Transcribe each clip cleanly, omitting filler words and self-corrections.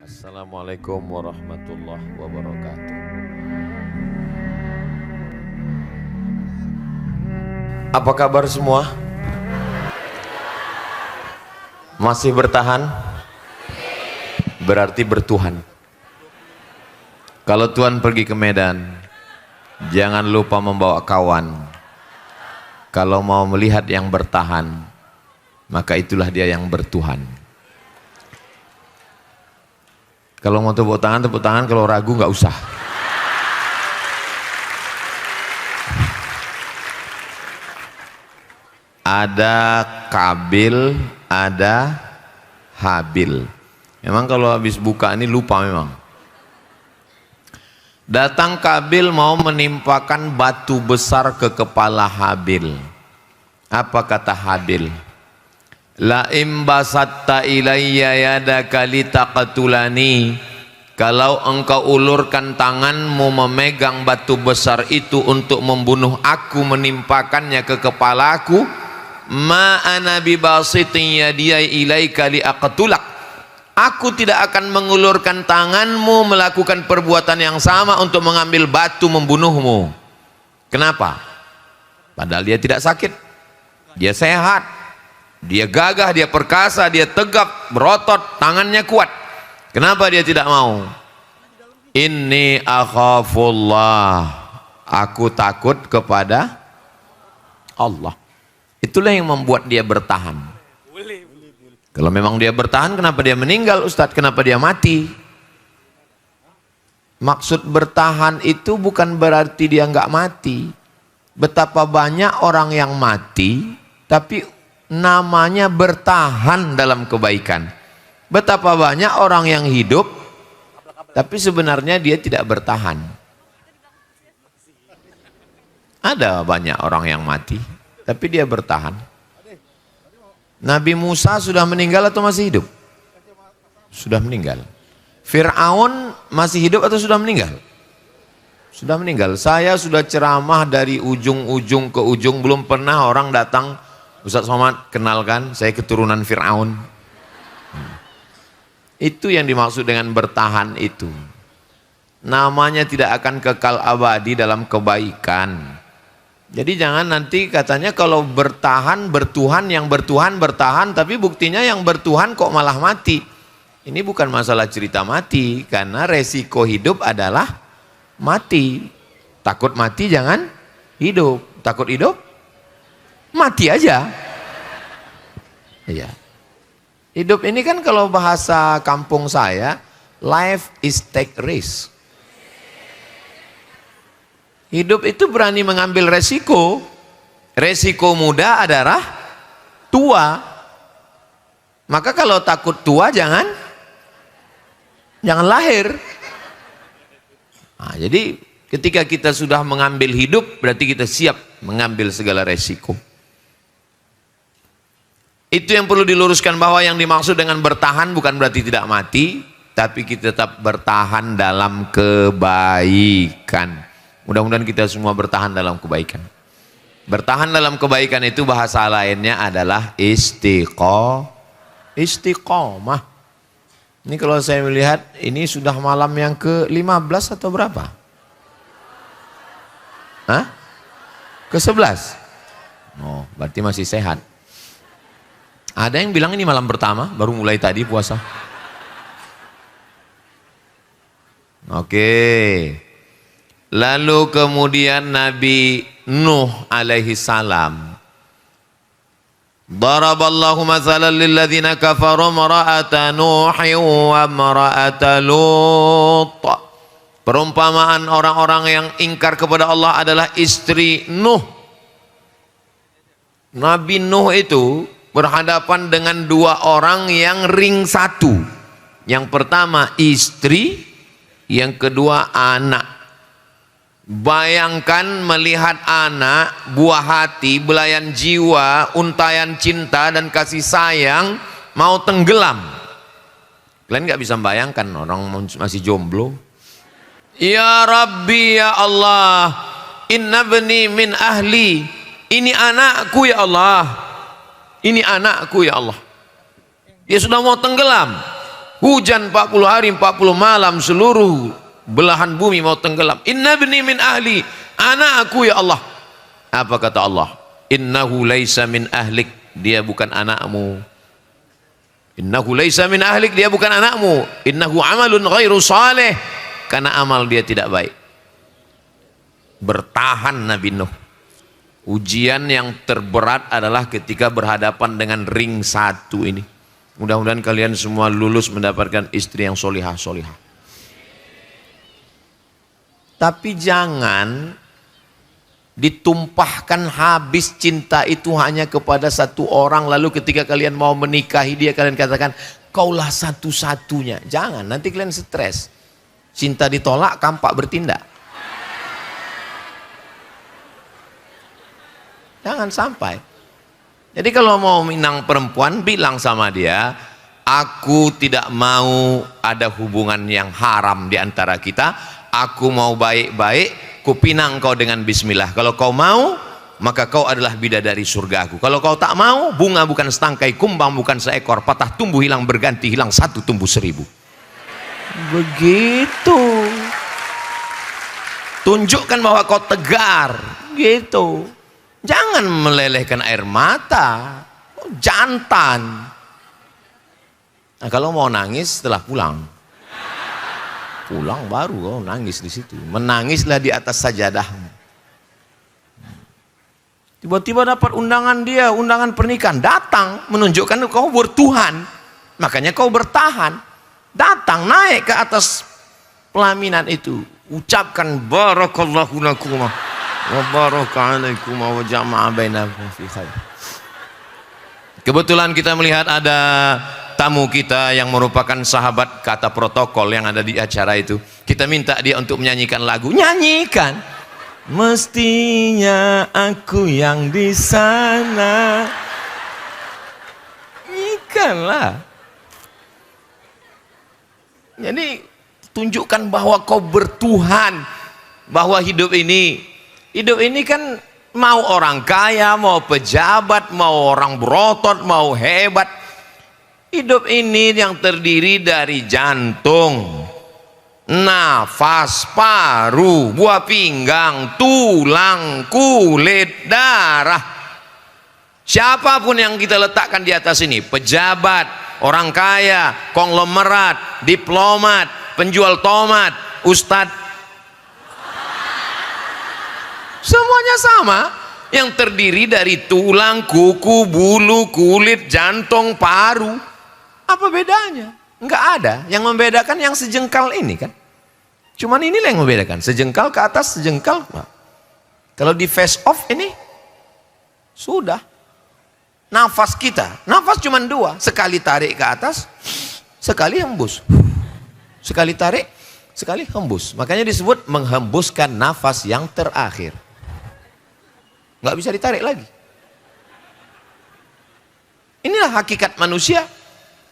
Assalamualaikum warahmatullahi wabarakatuh. Apa kabar semua? Masih bertahan? Berarti bertuhan. Kalau Tuhan pergi ke Medan, jangan lupa membawa kawan. Kalau mau melihat yang bertahan, maka itulah dia yang bertuhan. Kalau mau tepuk tangan, kalau ragu nggak usah. Ada Kabil, ada Habil. Memang kalau habis buka ini lupa memang. Datang Kabil mau menimpakan batu besar ke kepala Habil. Apa kata Habil? La imbasatta ilayya yadaka litaqtulani, kalau engkau ulurkan tanganmu memegang batu besar itu untuk membunuh aku, menimpakannya ke kepalaku, ma ana bibasitin yadiya ilaika liaqtulak, aku tidak akan mengulurkan tanganmu melakukan perbuatan yang sama untuk mengambil batu membunuhmu. Kenapa? Padahal dia tidak sakit, dia sehat, dia gagah, dia perkasa, dia tegap, berotot, tangannya kuat. Kenapa dia tidak mau? Inni akhafullah, aku takut kepada Allah. Itulah yang membuat dia bertahan. Kalau memang dia bertahan, kenapa dia meninggal, Ustadz? Kenapa dia mati? Maksud bertahan itu bukan berarti dia nggak mati. Betapa banyak orang yang mati tapi namanya bertahan dalam kebaikan. Betapa banyak orang yang hidup tapi sebenarnya dia tidak bertahan. Ada banyak orang yang mati tapi dia bertahan. Nabi Musa sudah meninggal atau masih hidup? Sudah meninggal. Fir'aun masih hidup atau sudah meninggal? Sudah meninggal. Saya sudah ceramah dari ujung-ujung ke ujung, belum pernah orang datang, Ustaz Somad, kenalkan saya keturunan Fir'aun. Itu yang dimaksud dengan bertahan itu. Namanya tidak akan kekal abadi dalam kebaikan. Jadi jangan nanti katanya kalau bertahan, bertuhan, yang bertuhan bertahan, tapi buktinya yang bertuhan kok malah mati. Ini bukan masalah cerita mati, karena resiko hidup adalah mati. Takut mati jangan hidup. Takut hidup mati aja. Iya. Hidup ini kan kalau bahasa kampung saya, life is take risk. Hidup itu berani mengambil resiko. Resiko muda adalah tua. Maka kalau takut tua jangan lahir. Nah, jadi ketika kita sudah mengambil hidup, berarti kita siap mengambil segala resiko. Itu yang perlu diluruskan, bahwa yang dimaksud dengan bertahan bukan berarti tidak mati, tapi kita tetap bertahan dalam kebaikan. Mudah-mudahan kita semua bertahan dalam kebaikan. Bertahan dalam kebaikan itu bahasa lainnya adalah istiqomah. Ini kalau saya melihat ini sudah malam yang ke-15 atau berapa? Hah? Ke-11? Oh, berarti masih sehat. Ada yang bilang ini malam pertama, baru mulai tadi puasa. Oke. Lalu kemudian Nabi Nuh alaihi salam. Daraballahu mathalan lilladzina kafaru imra'ata Nuhin wa imra'ata Lut. Perumpamaan orang-orang yang ingkar kepada Allah adalah istri Nuh. Nabi Nuh itu berhadapan dengan dua orang yang ring satu. Yang pertama istri, yang kedua anak. Bayangkan melihat anak, buah hati, belayan jiwa, untayan cinta dan kasih sayang mau tenggelam. Kalian gak bisa membayangkan orang masih jomblo. Ya Rabbi ya Allah, inna bni min ahli, ini anakku ya Allah. Ini anakku ya Allah. Dia sudah mau tenggelam. hujan 40 hari 40 malam, seluruh belahan bumi mau tenggelam. Inna ibni min ahli, anakku ya Allah. Apa kata Allah? Innahu laisa min ahlik, dia bukan anakmu. Innahu laisa min ahlik, dia bukan anakmu. Innahu amalun ghairu saleh, karena amal dia tidak baik. Bertahan Nabi Nuh. Ujian yang terberat adalah ketika berhadapan dengan ring 1 ini. Mudah-mudahan kalian semua lulus mendapatkan istri yang solihah-solihah. Tapi jangan ditumpahkan habis cinta itu hanya kepada satu orang, lalu ketika kalian mau menikahi dia kalian katakan kaulah satu-satunya. Jangan, nanti kalian stres. Cinta ditolak, kampak bertindak. Jangan sampai. Jadi kalau mau minang perempuan, bilang sama dia, aku tidak mau ada hubungan yang haram di antara kita, aku mau baik-baik, kupinang kau dengan bismillah. Kalau kau mau, maka kau adalah bidadari surgaku. Kalau kau tak mau, bunga bukan setangkai, kumbang bukan seekor, patah tumbuh hilang berganti, hilang satu tumbuh 1000. Begitu. Tunjukkan bahwa kau tegar, gitu. Jangan melelehkan air mata, jantan. Nah, kalau mau nangis setelah pulang baru kau nangis di situ. Menangislah di atas sajadah. Tiba-tiba dapat undangan dia, undangan pernikahan, datang menunjukkan kau bertuhan. Makanya kau bertahan. Datang naik ke atas pelaminan itu, ucapkan barakallahu lakum wa baraka alaikum wa jama'a bainakum fi khair. Kebetulan kita melihat ada tamu kita yang merupakan sahabat kata protokol yang ada di acara itu. Kita minta dia untuk menyanyikan lagu. Nyanyikan. Mestinya aku yang di sana. Nyanyikanlah. Jadi tunjukkan bahwa kau bertuhan, bahwa hidup ini kan mau orang kaya, mau pejabat, mau orang berotot, mau hebat. Hidup ini yang terdiri dari jantung, nafas, paru, buah pinggang, tulang, kulit, darah. Siapapun yang kita letakkan di atas ini, pejabat, orang kaya, konglomerat, diplomat, penjual tomat, ustadz, semuanya sama, yang terdiri dari tulang, kuku, bulu, kulit, jantung, paru. Apa bedanya? Enggak ada. Yang membedakan yang sejengkal ini kan. Cuman inilah yang membedakan. Sejengkal ke atas, sejengkal. Nah, kalau di face off ini sudah. Nafas kita, nafas cuma 2. Sekali tarik ke atas, sekali hembus. Sekali tarik, sekali hembus. Makanya disebut menghembuskan nafas yang terakhir. Nggak bisa ditarik lagi. Inilah hakikat manusia.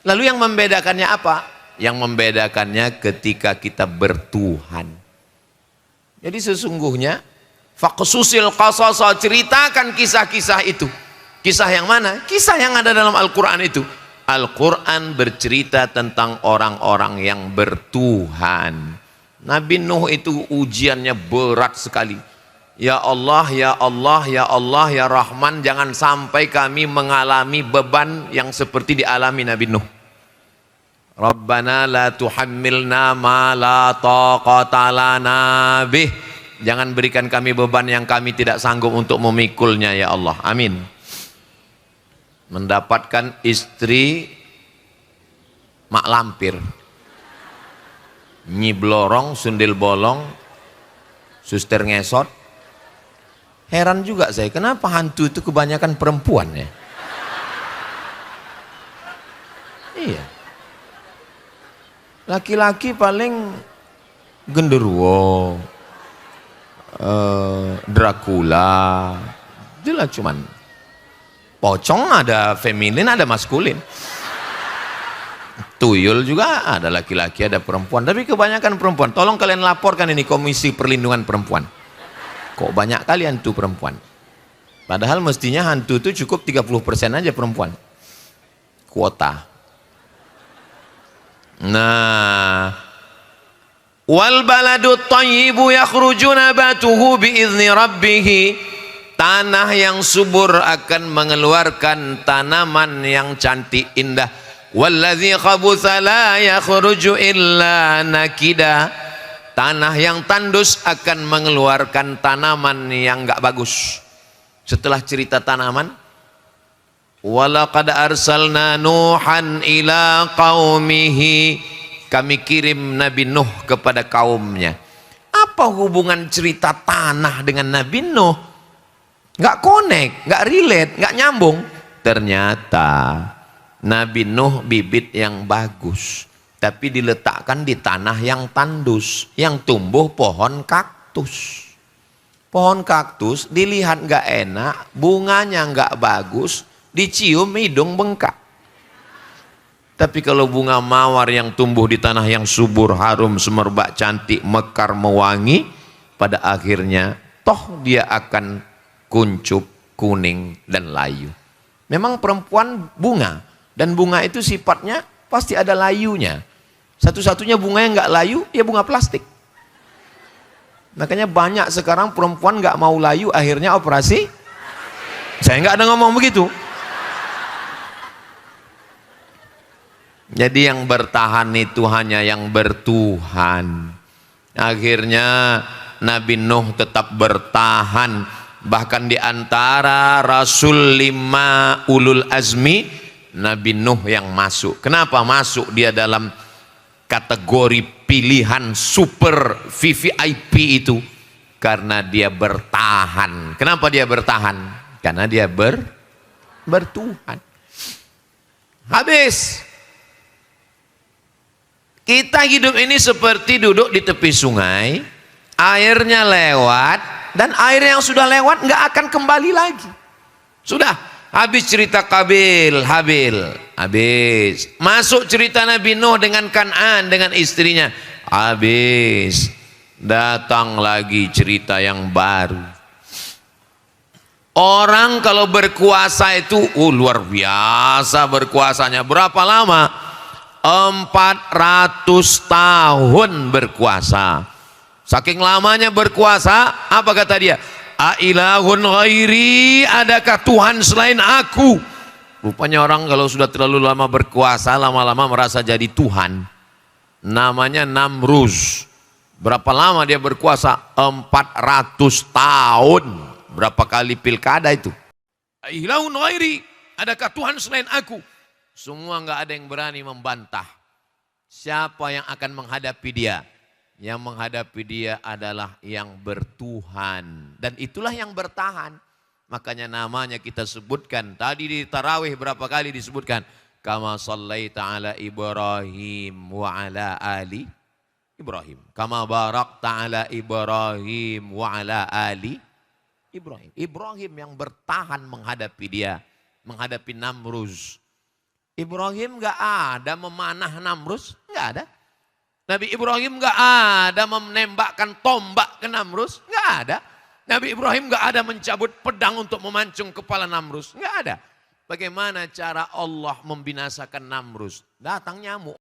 Lalu yang membedakannya apa? Yang membedakannya ketika kita bertuhan. Jadi sesungguhnya faqsusil qasasa, ceritakan kisah-kisah itu. Kisah yang mana? Kisah yang ada dalam Al-Quran itu. Al-Quran bercerita tentang orang-orang yang bertuhan. Nabi Nuh itu ujiannya berat sekali. Ya Allah, ya Allah, ya Allah, ya Rahman, jangan sampai kami mengalami beban yang seperti dialami Nabi Nuh. Rabbana la tuhammilna ma la taqata lana bih. Jangan berikan kami beban yang kami tidak sanggup untuk memikulnya ya Allah. Amin. Mendapatkan istri mak lampir, nyi blorong, sundil bolong, suster ngesot. Heran juga saya, kenapa hantu itu kebanyakan perempuan ya? Iya. Laki-laki paling genderuwo, Dracula, itulah cuman. Pocong ada feminin, ada maskulin. Tuyul juga ada laki-laki, ada perempuan. Tapi kebanyakan perempuan. Tolong kalian laporkan ini Komisi Perlindungan Perempuan. Kok banyak kali hantu perempuan? Padahal mestinya hantu itu cukup 30% aja perempuan. Kuota. Nah, wal baladu thayyibu yakhruju nabatuhu biizni rabbih. Tanah yang subur akan mengeluarkan tanaman yang cantik indah. Walladzi khabutha la yakhruju illa nakida. Tanah yang tandus akan mengeluarkan tanaman yang enggak bagus. Setelah cerita tanaman, walaqad arsalna nuhan ila qaumihi. Kami kirim Nabi Nuh kepada kaumnya. Apa hubungan cerita tanah dengan Nabi Nuh? Nggak connect, nggak relate, nggak nyambung. Ternyata Nabi Nuh bibit yang bagus, tapi diletakkan di tanah yang tandus, yang tumbuh pohon kaktus. Pohon kaktus dilihat nggak enak, bunganya nggak bagus, dicium hidung bengkak. Tapi kalau bunga mawar yang tumbuh di tanah yang subur, harum, semerbak, cantik, mekar, mewangi, pada akhirnya toh dia akan kuncup, kuning, dan layu. Memang perempuan bunga, dan bunga itu sifatnya pasti ada layunya. Satu-satunya bunga yang nggak layu, ya bunga plastik. Makanya banyak sekarang perempuan nggak mau layu, akhirnya operasi. Saya nggak ada ngomong begitu. Jadi yang bertahan itu hanya yang bertuhan. Akhirnya Nabi Nuh tetap bertahan. Bahkan di antara Rasul 5 ulul azmi, Nabi Nuh yang masuk. Kenapa masuk dia dalam kategori pilihan super VVIP itu? Karena dia bertahan. Kenapa dia bertahan? Karena dia bertuhan. Habis. Kita hidup ini seperti duduk di tepi sungai, airnya lewat, dan air yang sudah lewat nggak akan kembali lagi. Sudah, habis cerita Habil, habis. Masuk cerita Nabi Nuh dengan Kan'an, dengan istrinya, habis. Datang lagi cerita yang baru. Orang kalau berkuasa itu, luar biasa berkuasanya. Berapa lama? 400 tahun berkuasa. Saking lamanya berkuasa, apa kata dia? Ailahun ghairi, adakah Tuhan selain aku? Rupanya orang kalau sudah terlalu lama berkuasa, lama-lama merasa jadi Tuhan. Namanya Namruz. Berapa lama dia berkuasa? 400 tahun. Berapa kali pilkada itu? Ailahun ghairi, adakah Tuhan selain aku? Semua nggak ada yang berani membantah. Siapa yang akan menghadapi dia? Yang menghadapi dia adalah yang bertuhan. Dan itulah yang bertahan. Makanya namanya kita sebutkan. Tadi di tarawih berapa kali disebutkan? Kama sallaita ala Ibrahim wa ala ali Ibrahim. Kama barakta ala Ibrahim wa ala ali Ibrahim. Ibrahim yang bertahan menghadapi dia. Menghadapi Namruz. Ibrahim nggak ada memanah Namruz, nggak ada. Nabi Ibrahim nggak ada menembakkan tombak ke Namruz, nggak ada. Nabi Ibrahim nggak ada mencabut pedang untuk memancung kepala Namruz, nggak ada. Bagaimana cara Allah membinasakan Namruz? Datang nyamuk,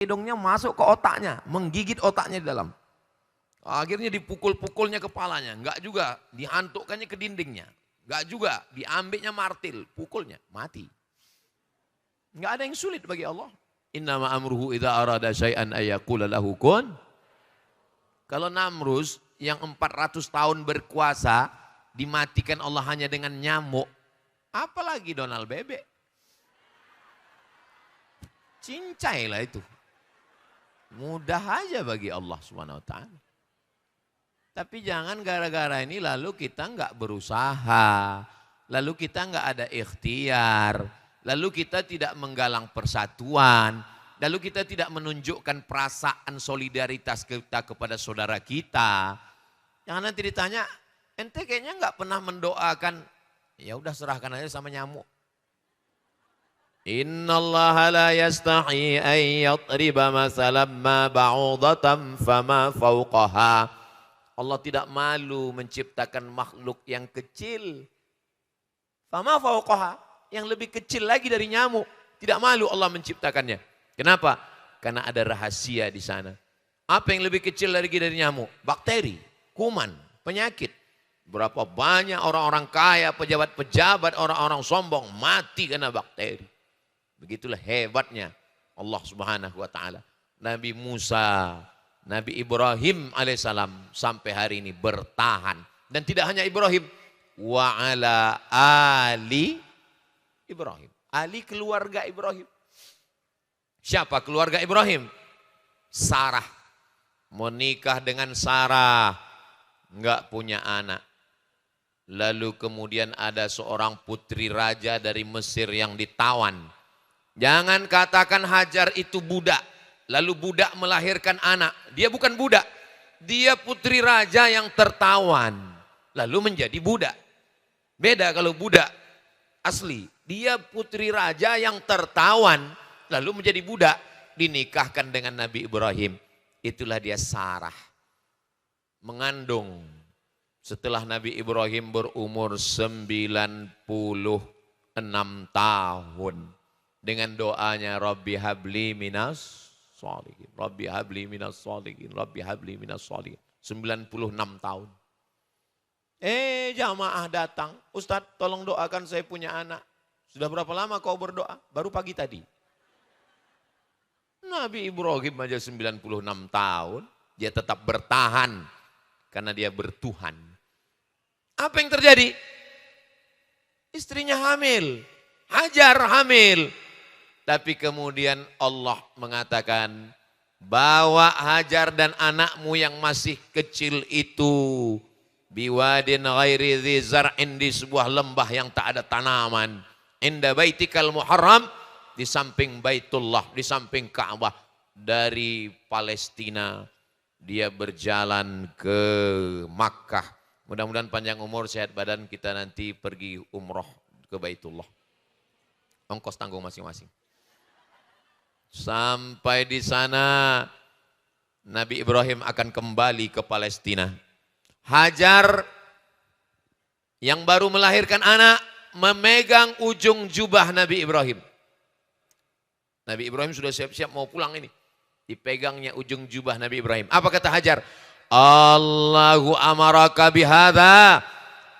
hidungnya masuk ke otaknya, menggigit otaknya di dalam. Akhirnya dipukul-pukulnya kepalanya, nggak juga dihantukkannya ke dindingnya, nggak juga diambilnya martil, pukulnya mati. Nggak ada yang sulit bagi Allah. Innama amruhu idza arada syai'an ayyaqula lahu kun. Kalau Namruz yang 400 tahun berkuasa dimatikan Allah hanya dengan nyamuk, apalagi Donald Bebek. Cincai lah itu. Mudah aja bagi Allah Subhanahu wa taala. Tapi jangan gara-gara ini lalu kita nggak berusaha, lalu kita nggak ada ikhtiar. Lalu kita tidak menggalang persatuan, lalu kita tidak menunjukkan perasaan solidaritas kita kepada saudara kita. Jangan nanti ditanya, ente kayaknya nggak pernah mendoakan, ya udah serahkan aja sama nyamuk. Innallaha la yastahi an yatriba masalan ma ba'udatan fama fawqaha. Allah tidak malu menciptakan makhluk yang kecil. Fama fawqaha. Yang lebih kecil lagi dari nyamuk. Tidak malu Allah menciptakannya. Kenapa? Karena ada rahasia di sana. Apa yang lebih kecil dari nyamuk? Bakteri, kuman, penyakit. Berapa banyak orang-orang kaya, pejabat-pejabat, orang-orang sombong mati karena bakteri. Begitulah hebatnya Allah Subhanahu wa taala. Nabi Musa, Nabi Ibrahim alaihissalam sampai hari ini bertahan. Dan tidak hanya Ibrahim, wa ala ali Ibrahim. Ali keluarga Ibrahim. Siapa keluarga Ibrahim? Sarah. Menikah dengan Sarah, enggak punya anak. Lalu kemudian ada seorang putri raja dari Mesir yang ditawan. Jangan katakan Hajar itu budak. Lalu budak melahirkan anak. Dia bukan budak. Dia putri raja yang tertawan. Lalu menjadi budak. Beda kalau budak asli. Dia putri raja yang tertawan. Lalu menjadi budak. Dinikahkan dengan Nabi Ibrahim. Itulah dia Sarah. Mengandung. Setelah Nabi Ibrahim berumur 96 tahun. Dengan doanya Rabbi habli minas sholihin. Rabbi habli minas sholihin. Rabbi habli minas sholihin. 96 tahun. Jamaah datang. Ustadz tolong doakan saya punya anak. Sudah berapa lama kau berdoa? Baru pagi tadi. Nabi Ibrahim aja 96 tahun. Dia tetap bertahan. Karena dia bertuhan. Apa yang terjadi? Istrinya hamil. Hajar hamil. Tapi kemudian Allah mengatakan, bawa Hajar dan anakmu yang masih kecil itu biwadin ghairi dzi zar'in, di sebuah lembah yang tak ada tanaman, inda baitikal muharram, di samping Baitullah, di samping Ka'bah. Dari Palestina dia berjalan ke Makkah. Mudah-mudahan panjang umur, sehat badan, kita nanti pergi umroh ke Baitullah. Ongkos tanggung masing-masing. Sampai di sana Nabi Ibrahim akan kembali ke Palestina. Hajar yang baru melahirkan anak memegang ujung jubah Nabi Ibrahim. Nabi Ibrahim sudah siap-siap mau pulang ini. Dipegangnya ujung jubah Nabi Ibrahim. Apa kata Hajar? Allahu amaraka bihadza.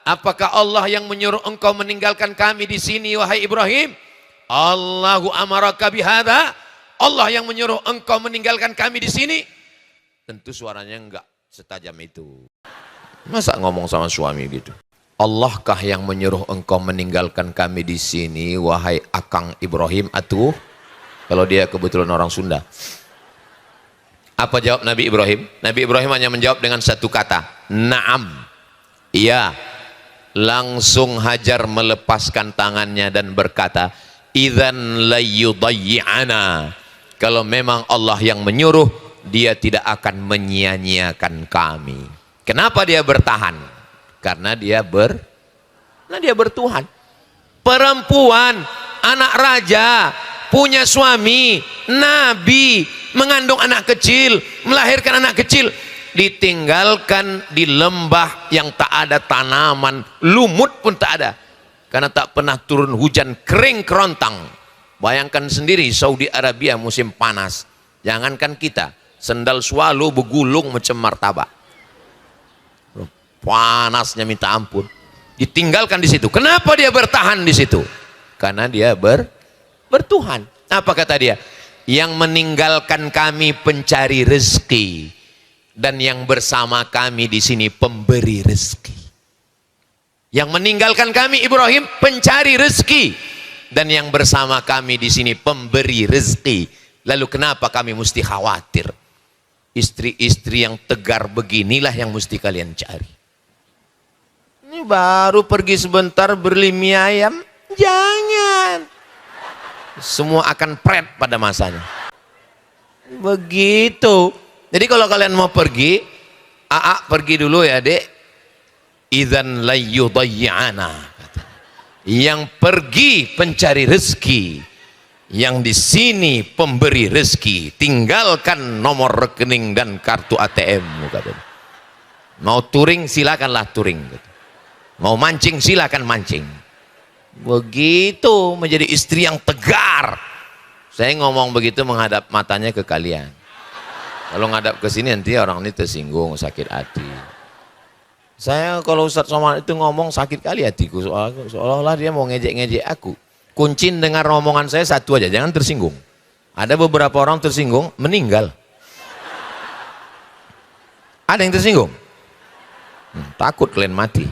Apakah Allah yang menyuruh engkau meninggalkan kami di sini wahai Ibrahim? Allahu amaraka bihadza. Allah yang menyuruh engkau meninggalkan kami di sini? Tentu suaranya enggak setajam itu. Masa ngomong sama suami gitu? Allahkah yang menyuruh engkau meninggalkan kami di sini wahai Akang Ibrahim atuh? Kalau dia kebetulan orang Sunda. Apa jawab Nabi Ibrahim? Nabi Ibrahim hanya menjawab dengan satu kata, na'am. Iya. Langsung Hajar melepaskan tangannya dan berkata, idzan layyudayyi'ana. Kalau memang Allah yang menyuruh, dia tidak akan menyia-nyiakan kami. Kenapa dia bertahan? Karena dia bertuhan. Perempuan, anak raja, punya suami, nabi, mengandung anak kecil, melahirkan anak kecil, ditinggalkan di lembah yang tak ada tanaman, lumut pun tak ada. Karena tak pernah turun hujan, kering kerontang. Bayangkan sendiri Saudi Arabia musim panas. Jangankan kita, sendal swallow begulung macam martabak. Panasnya minta ampun. Ditinggalkan di situ. Kenapa dia bertahan di situ? Karena dia bertuhan. Apa kata dia? Yang meninggalkan kami pencari rezeki, dan yang bersama kami di sini pemberi rezeki. Yang meninggalkan kami Ibrahim pencari rezeki, dan yang bersama kami di sini pemberi rezeki. Lalu kenapa kami mesti khawatir? Istri-istri yang tegar beginilah yang mesti kalian cari. Ini baru pergi sebentar beli mie ayam, jangan. Semua akan pret pada masanya. Begitu. Jadi kalau kalian mau pergi, pergi dulu ya dek. Idzan layyudayyi'ana. Yang pergi pencari rezeki, yang di sini pemberi rezeki. Tinggalkan nomor rekening dan kartu ATM. Mau touring silakanlah touring. Mau mancing silakan mancing. Begitu menjadi istri yang tegar. Saya ngomong begitu menghadap matanya ke kalian. Kalau ngadap ke sini nanti orang ini tersinggung, sakit hati. Saya kalau Ustadz Somad itu ngomong sakit kali hatiku, seolah-olah dia mau ngejek-ngejek aku. Kuncin dengar omongan saya satu aja, jangan tersinggung. Ada beberapa orang tersinggung, meninggal. Ada yang tersinggung? Takut kalian mati.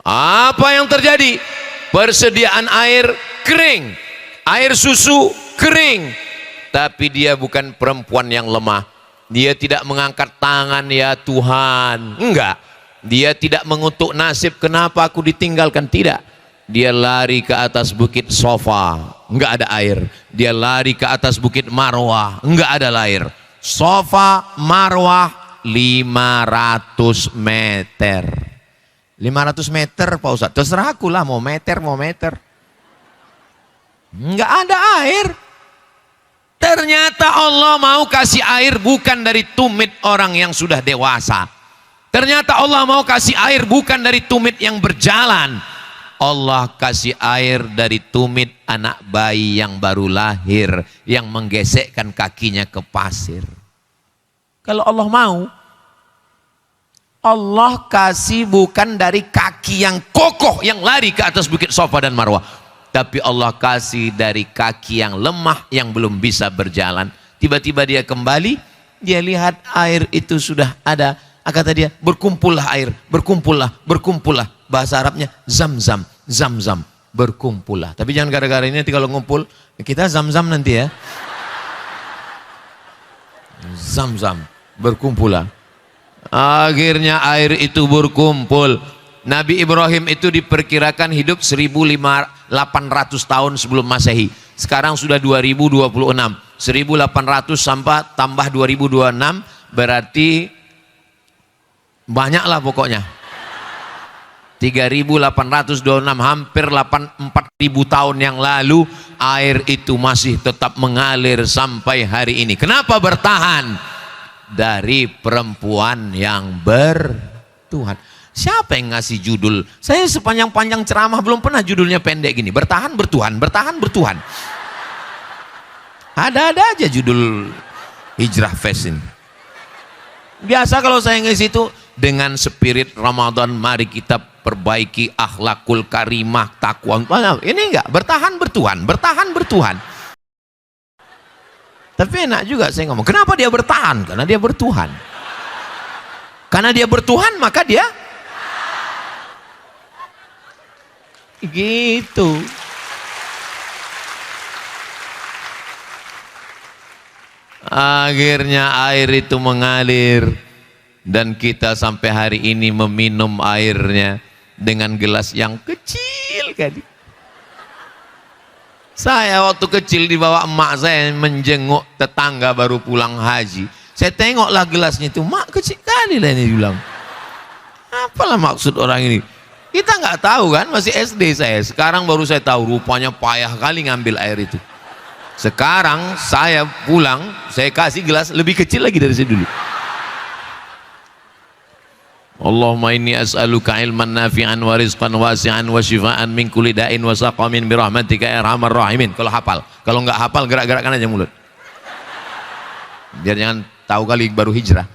Apa yang terjadi? Persediaan air kering, air susu kering. Tapi dia bukan perempuan yang lemah. Dia tidak mengangkat tangan, ya Tuhan. Enggak. Dia tidak mengutuk nasib, kenapa aku ditinggalkan. Tidak. Dia lari ke atas bukit Sofa, enggak ada air. Dia lari ke atas bukit Marwah, enggak ada air. Sofa, Marwah 500 meter. 500 meter Pak Ustadz, terserah aku lah mau meter. Enggak ada air. Ternyata Allah mau kasih air bukan dari tumit orang yang sudah dewasa. Ternyata Allah mau kasih air bukan dari tumit yang berjalan. Allah kasih air dari tumit anak bayi yang baru lahir, yang menggesekkan kakinya ke pasir. Kalau Allah mau, Allah kasih bukan dari kaki yang kokoh yang lari ke atas bukit Sofa dan Marwah, tapi Allah kasih dari kaki yang lemah yang belum bisa berjalan. Tiba-tiba dia kembali, dia lihat air itu sudah ada. Kata dia, berkumpullah air, berkumpullah. Bahasa Arabnya zam-zam, berkumpullah. Tapi jangan gara-gara ini nanti kalau ngumpul, kita zam-zam nanti ya. Zam-zam, berkumpullah. Akhirnya air itu berkumpul. Nabi Ibrahim itu diperkirakan hidup 1800 tahun sebelum Masehi. Sekarang sudah 2026. 1800 sampai tambah 2026 berarti banyaklah pokoknya. 3826, hampir 4000 tahun yang lalu air itu masih tetap mengalir sampai hari ini. Kenapa bertahan? Dari perempuan yang bertuhan. Siapa yang ngasih judul? Saya sepanjang-panjang ceramah belum pernah judulnya pendek gini. Bertahan bertuhan, bertahan bertuhan. Ada-ada aja judul Hijrah Fest ini. Biasa kalau saya ngisi itu dengan spirit Ramadan, mari kita perbaiki akhlakul karimah, takwa. Ini enggak, bertahan bertuhan, bertahan bertuhan. Tapi enak juga saya ngomong, kenapa dia bertahan? Karena dia bertuhan. Karena dia bertuhan, maka dia gitu. Akhirnya air itu mengalir dan kita sampai hari ini meminum airnya dengan gelas yang kecil kan. Saya waktu kecil dibawa emak saya menjenguk tetangga baru pulang haji. Saya tengoklah gelasnya itu, mak kecil kali lah ini, bilang. Apalah maksud orang ini? Kita nggak tahu kan, masih SD saya. Sekarang baru saya tahu, rupanya payah kali ngambil air itu. Sekarang saya pulang, saya kasih gelas lebih kecil lagi dari saya dulu. Allahumma inni as'aluka ilman nafi'an wa rizqan wasi'an wa shifaan min kulli da'in wa saqamin bi rahmatika ya arhamar rahimin. Kalau hafal, kalau nggak hafal gerak-gerakkan aja mulut. Biar jangan tahu kali baru hijrah.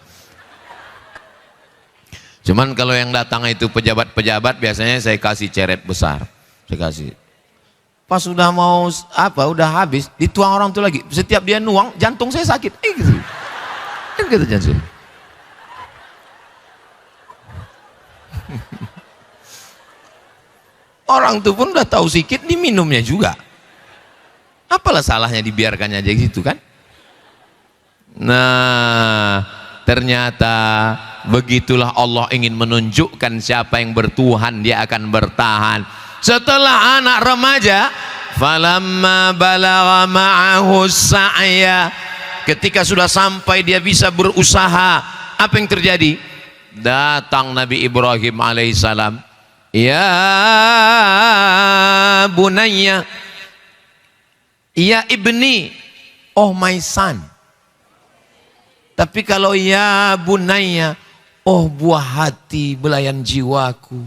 Cuman kalau yang datang itu pejabat-pejabat biasanya saya kasih ceret besar. Saya kasih. Pas sudah mau udah habis, dituang orang itu lagi. Setiap dia nuang, jantung saya sakit. Gitu. Kan kata jantung. Orang itu pun udah tahu sikit, diminumnya juga. Apalah salahnya dibiarkannya aja gitu kan? Nah, ternyata begitulah Allah ingin menunjukkan siapa yang bertuhan, dia akan bertahan. Setelah anak remaja, falamma balagha ma'ahu sa'ya, ketika sudah sampai dia bisa berusaha, apa yang terjadi? Datang Nabi Ibrahim alaihissalam. Ya bunayya, ya ibni, oh my son. Tapi kalau ya bunayya, oh buah hati, belayan jiwaku,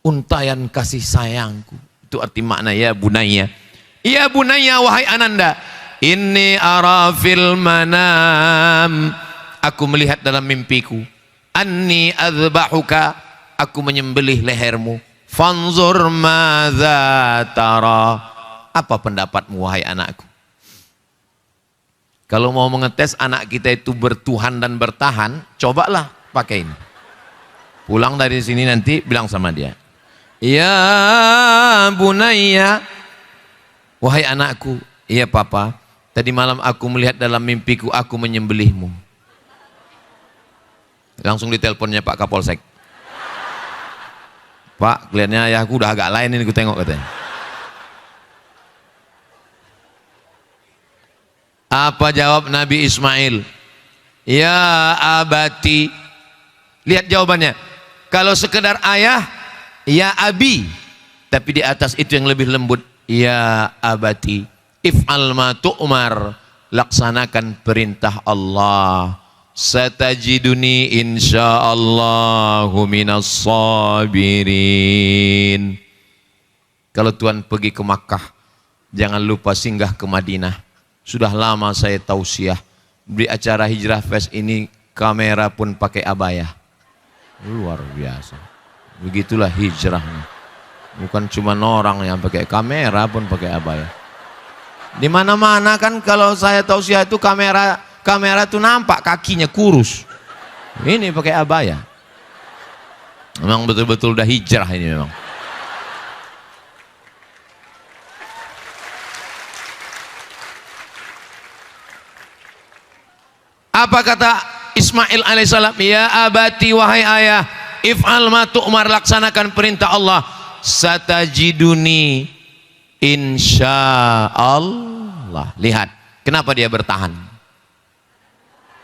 untayan kasih sayangku. Itu arti makna ya bunayya. Ya bunayya, wahai ananda, inni ara fil manam, aku melihat dalam mimpiku, anni adzbahuka, aku menyembelih lehermu, fanzur madza tara, apa pendapatmu wahai anakku? Kalau mau mengetes anak kita itu bertuhan dan bertahan, cobalah pakai ini. Pulang dari sini nanti bilang sama dia, ya bunayya, wahai anakku, iya papa, tadi malam aku melihat dalam mimpiku aku menyembelihmu. Langsung diteleponnya Pak Kapolsek. Pak, kelihatannya ayahku udah agak lain ini, ku tengok katanya. Apa jawab Nabi Ismail? Ya abati. Lihat jawabannya. Kalau sekedar ayah, ya abi. Tapi di atas itu yang lebih lembut. Ya abati, if'al ma tu'mar, laksanakan perintah Allah. Satajiduni insyaallahu minas sabirin. Kalau Tuhan pergi ke Makkah, jangan lupa singgah ke Madinah. Sudah lama saya tausiah, di acara Hijrah Fest ini kamera pun pakai abaya. Luar biasa. Begitulah hijrahnya. Bukan cuma orang yang pakai kamera pun pakai abaya. Di mana-mana kan kalau saya tausiah itu kamera tuh nampak kakinya kurus. Ini pakai abaya. Memang betul-betul udah hijrah ini memang. Apa kata Ismail alaihissalam? Ya abati, wahai ayah, if'al ma tu'mar, laksanakan perintah Allah. Satajiduni insyaallah. Lihat, kenapa dia bertahan?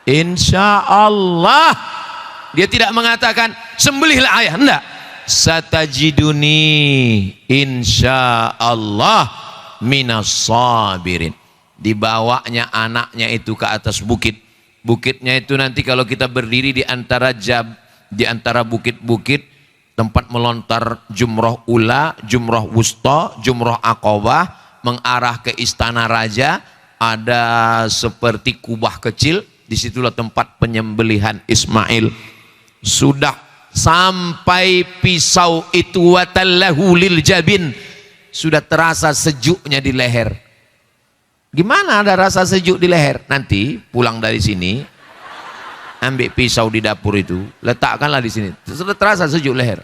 Insyaallah. Dia tidak mengatakan sembelihlah ayah, enggak. Satajiduni insyaallah minas sabirin. Dibawanya anaknya itu ke atas bukit. Bukitnya itu nanti kalau kita berdiri di antara bukit-bukit, tempat melontar jumroh ula, jumroh wusta, jumroh aqabah, mengarah ke istana raja, ada seperti kubah kecil, disitulah tempat penyembelihan Ismail. Sudah sampai pisau itu, watallahu lil jabin, sudah terasa sejuknya di leher. Gimana ada rasa sejuk di leher? Nanti pulang dari sini, ambil pisau di dapur itu, letakkanlah di sini. Sudah terasa sejuk leher.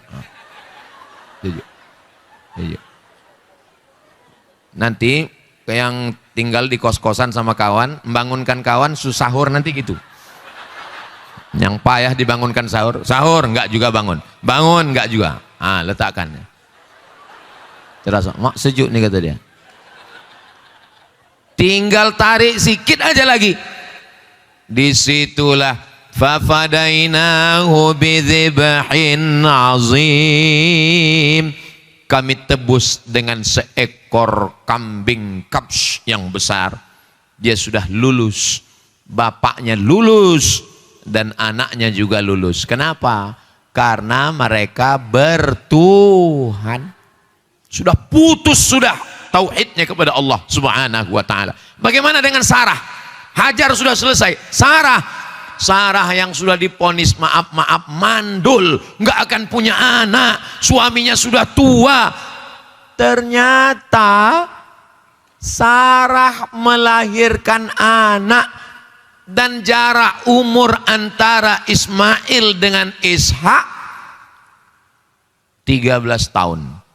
Sejuk. Sejuk. Nanti yang tinggal di kos-kosan sama kawan, membangunkan kawan sahur nanti gitu. Yang payah dibangunkan sahur, sahur enggak juga bangun, bangun enggak juga. Letakkan. Terasa, mak sejuk nih kata dia. Tinggal tarik sikit aja lagi. Disitulah fafadainahu bidzibhin azim, kami tebus dengan seekor kambing kabsh yang besar. Dia sudah lulus, bapaknya lulus dan anaknya juga lulus. Kenapa? Karena mereka bertuhan. Sudah putus sudah tauhidnya kepada Allah subhanahu wa ta'ala. Bagaimana dengan Sarah? Hajar sudah selesai. Sarah yang sudah diponis maaf mandul, nggak akan punya anak, suaminya sudah tua. Ternyata Sarah melahirkan anak, dan jarak umur antara Ismail dengan Ishak 13 tahun.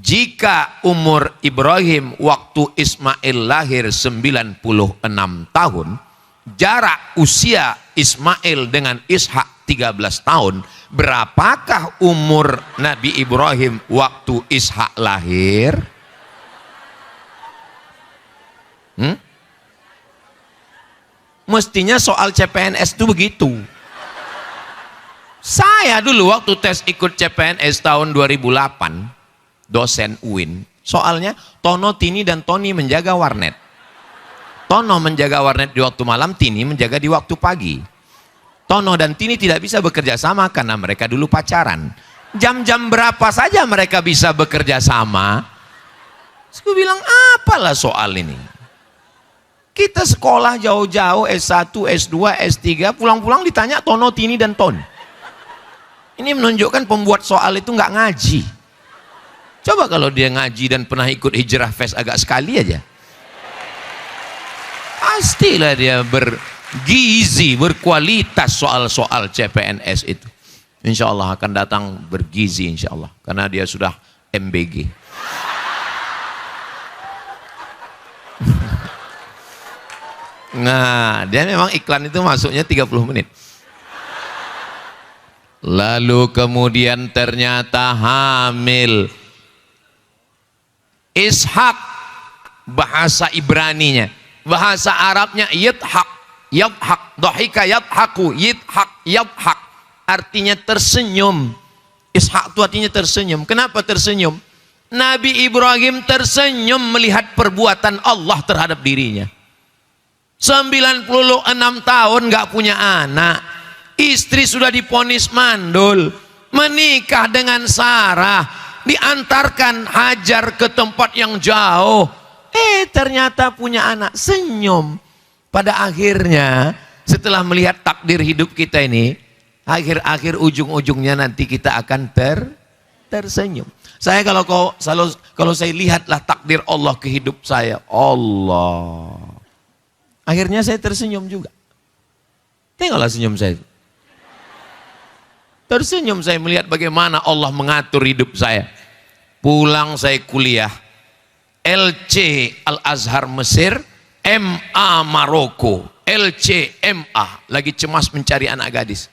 Jika umur Ibrahim waktu Ismail lahir 96 tahun, jarak usia Ismail dengan Ishak 13 tahun, berapakah umur Nabi Ibrahim waktu Ishak lahir? Mestinya soal CPNS itu begitu. Saya dulu waktu tes ikut CPNS tahun 2008, dosen UIN, soalnya Tono, Tini, dan Tony menjaga warnet. Tono menjaga warnet di waktu malam, Tini menjaga di waktu pagi. Tono dan Tini tidak bisa bekerja sama karena mereka dulu pacaran. Jam-jam berapa saja mereka bisa bekerja sama? Aku bilang, apalah soal ini? Kita sekolah jauh-jauh, S1, S2, S3, pulang-pulang ditanya tono, tini, dan ton. Ini menunjukkan pembuat soal itu nggak ngaji. Coba kalau dia ngaji dan pernah ikut hijrah fest agak sekali aja. Pastilah dia bergizi, berkualitas soal-soal CPNS itu. Insya Allah akan datang bergizi insya Allah. Karena dia sudah MBG. Nah, dia memang iklan itu masuknya 30 menit. Lalu kemudian ternyata hamil. Ishak bahasa Ibraninya, bahasa Arabnya yithak, yadhak, dhahika yadhaku, yithak, yadhak, artinya tersenyum. Ishak itu artinya tersenyum. Kenapa tersenyum? Nabi Ibrahim tersenyum melihat perbuatan Allah terhadap dirinya. 96 tahun nggak punya anak. Istri sudah divonis mandul, menikah dengan Sarah, diantarkan Hajar ke tempat yang jauh. Ternyata punya anak, senyum. Pada akhirnya, setelah melihat takdir hidup kita ini, akhir-akhir ujung-ujungnya nanti kita akan tersenyum. Saya kalau saya lihatlah takdir Allah ke hidup saya, Allah. Akhirnya saya tersenyum juga. Tengoklah senyum saya. Tersenyum saya melihat bagaimana Allah mengatur hidup saya. Pulang saya kuliah. LC Al-Azhar Mesir, MA Maroko, LC MA. Lagi cemas mencari anak gadis.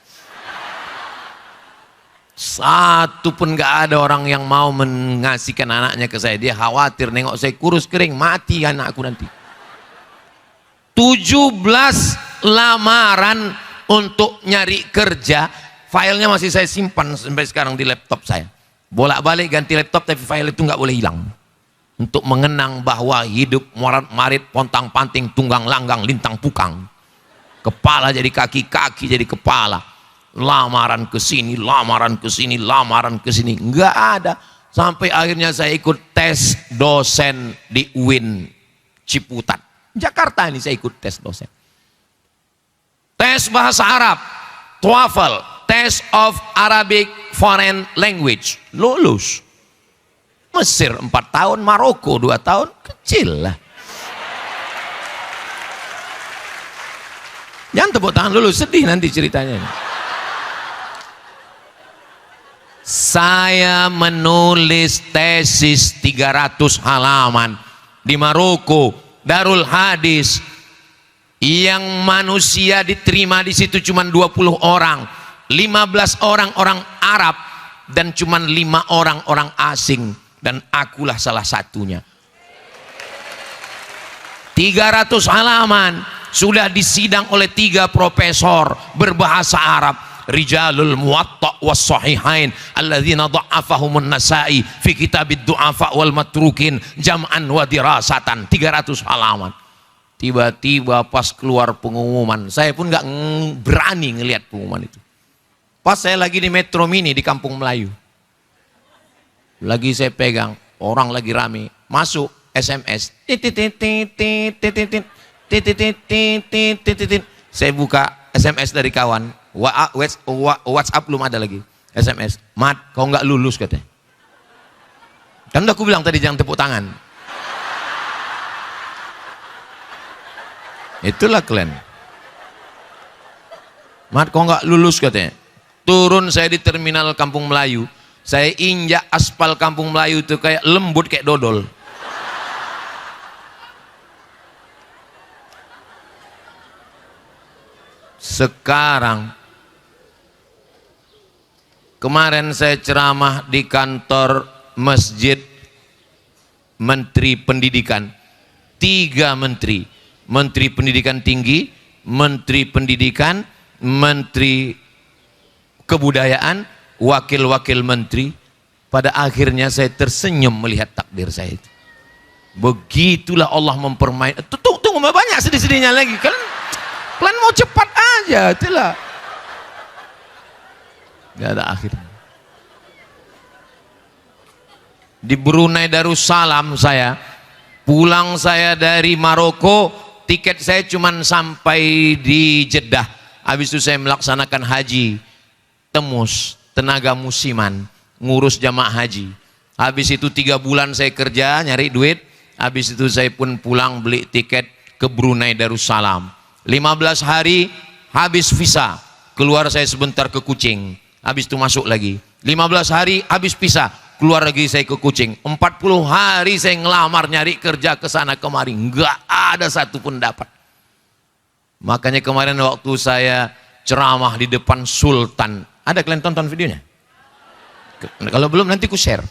Satu pun gak ada orang yang mau mengasihkan anaknya ke saya. Dia khawatir nengok saya kurus kering, mati anakku nanti. 17 lamaran untuk nyari kerja. Filenya masih saya simpan sampai sekarang di laptop saya. Bolak-balik ganti laptop tapi file itu nggak boleh hilang. Untuk mengenang bahwa hidup marit pontang panting tunggang langgang lintang pukang. Kepala jadi kaki, kaki jadi kepala. Lamaran ke sini, lamaran ke sini, lamaran ke sini. Nggak ada. Sampai akhirnya saya ikut tes dosen di UIN Ciputat. Jakarta ini saya ikut tes dosen. Tes bahasa Arab, TOEFL. Test of Arabic Foreign Language, lulus. Mesir 4 tahun, Maroko 2 tahun, kecil lah. Jangan tepuk tangan dulu, sedih nanti ceritanya. Saya menulis tesis 300 halaman di Maroko, Darul Hadis, yang manusia diterima di situ cuma 20 orang. 15 orang orang Arab dan cuman 5 orang orang asing, dan akulah salah satunya. 300 halaman sudah disidang oleh 3 profesor berbahasa Arab. Rijalul Muwatta was Sahihain alladzina dha'afahumun Nasa'i fi kitabid du'afa wal matrukin jam'an wa dirasatan. 300 halaman. Tiba-tiba pas keluar pengumuman, saya pun nggak berani ngelihat pengumuman itu. Pas saya lagi di Metro Mini di Kampung Melayu, lagi saya pegang, orang lagi rame, masuk SMS, saya buka SMS dari kawan, WhatsApp belum ada lagi, SMS, Mat, kau nggak lulus katanya. Kan udah aku bilang tadi jangan tepuk tangan. Itulah kalian. Mat, kau nggak lulus katanya. Turun saya di terminal Kampung Melayu, saya injak aspal Kampung Melayu itu kayak lembut kayak dodol. Sekarang, kemarin saya ceramah di kantor masjid Menteri Pendidikan, 3 menteri, Menteri Pendidikan Tinggi, Menteri Pendidikan, Menteri Kebudayaan, wakil-wakil menteri. Pada akhirnya saya tersenyum melihat takdir saya itu. Begitulah Allah mempermain. Tunggu banyak sedih-sedihnya lagi. Kalian mau cepat aja, itulah. Gak ada akhirnya. Di Brunei Darussalam saya Pulang saya dari Maroko, tiket saya cuma sampai di Jeddah. Habis itu saya melaksanakan haji Temus, tenaga musiman, ngurus jamaah haji. Habis itu 3 bulan saya kerja nyari duit. Habis itu saya pun pulang beli tiket ke Brunei Darussalam. 15 hari habis visa, keluar saya sebentar ke Kucing. Habis itu masuk lagi. 15 hari habis visa, keluar lagi saya ke Kucing. 40 hari saya ngelamar nyari kerja ke sana kemari, nggak ada satu pun dapat. Makanya kemarin waktu saya ceramah di depan Sultan, ada kalian tonton videonya? Kalau belum nanti ku share.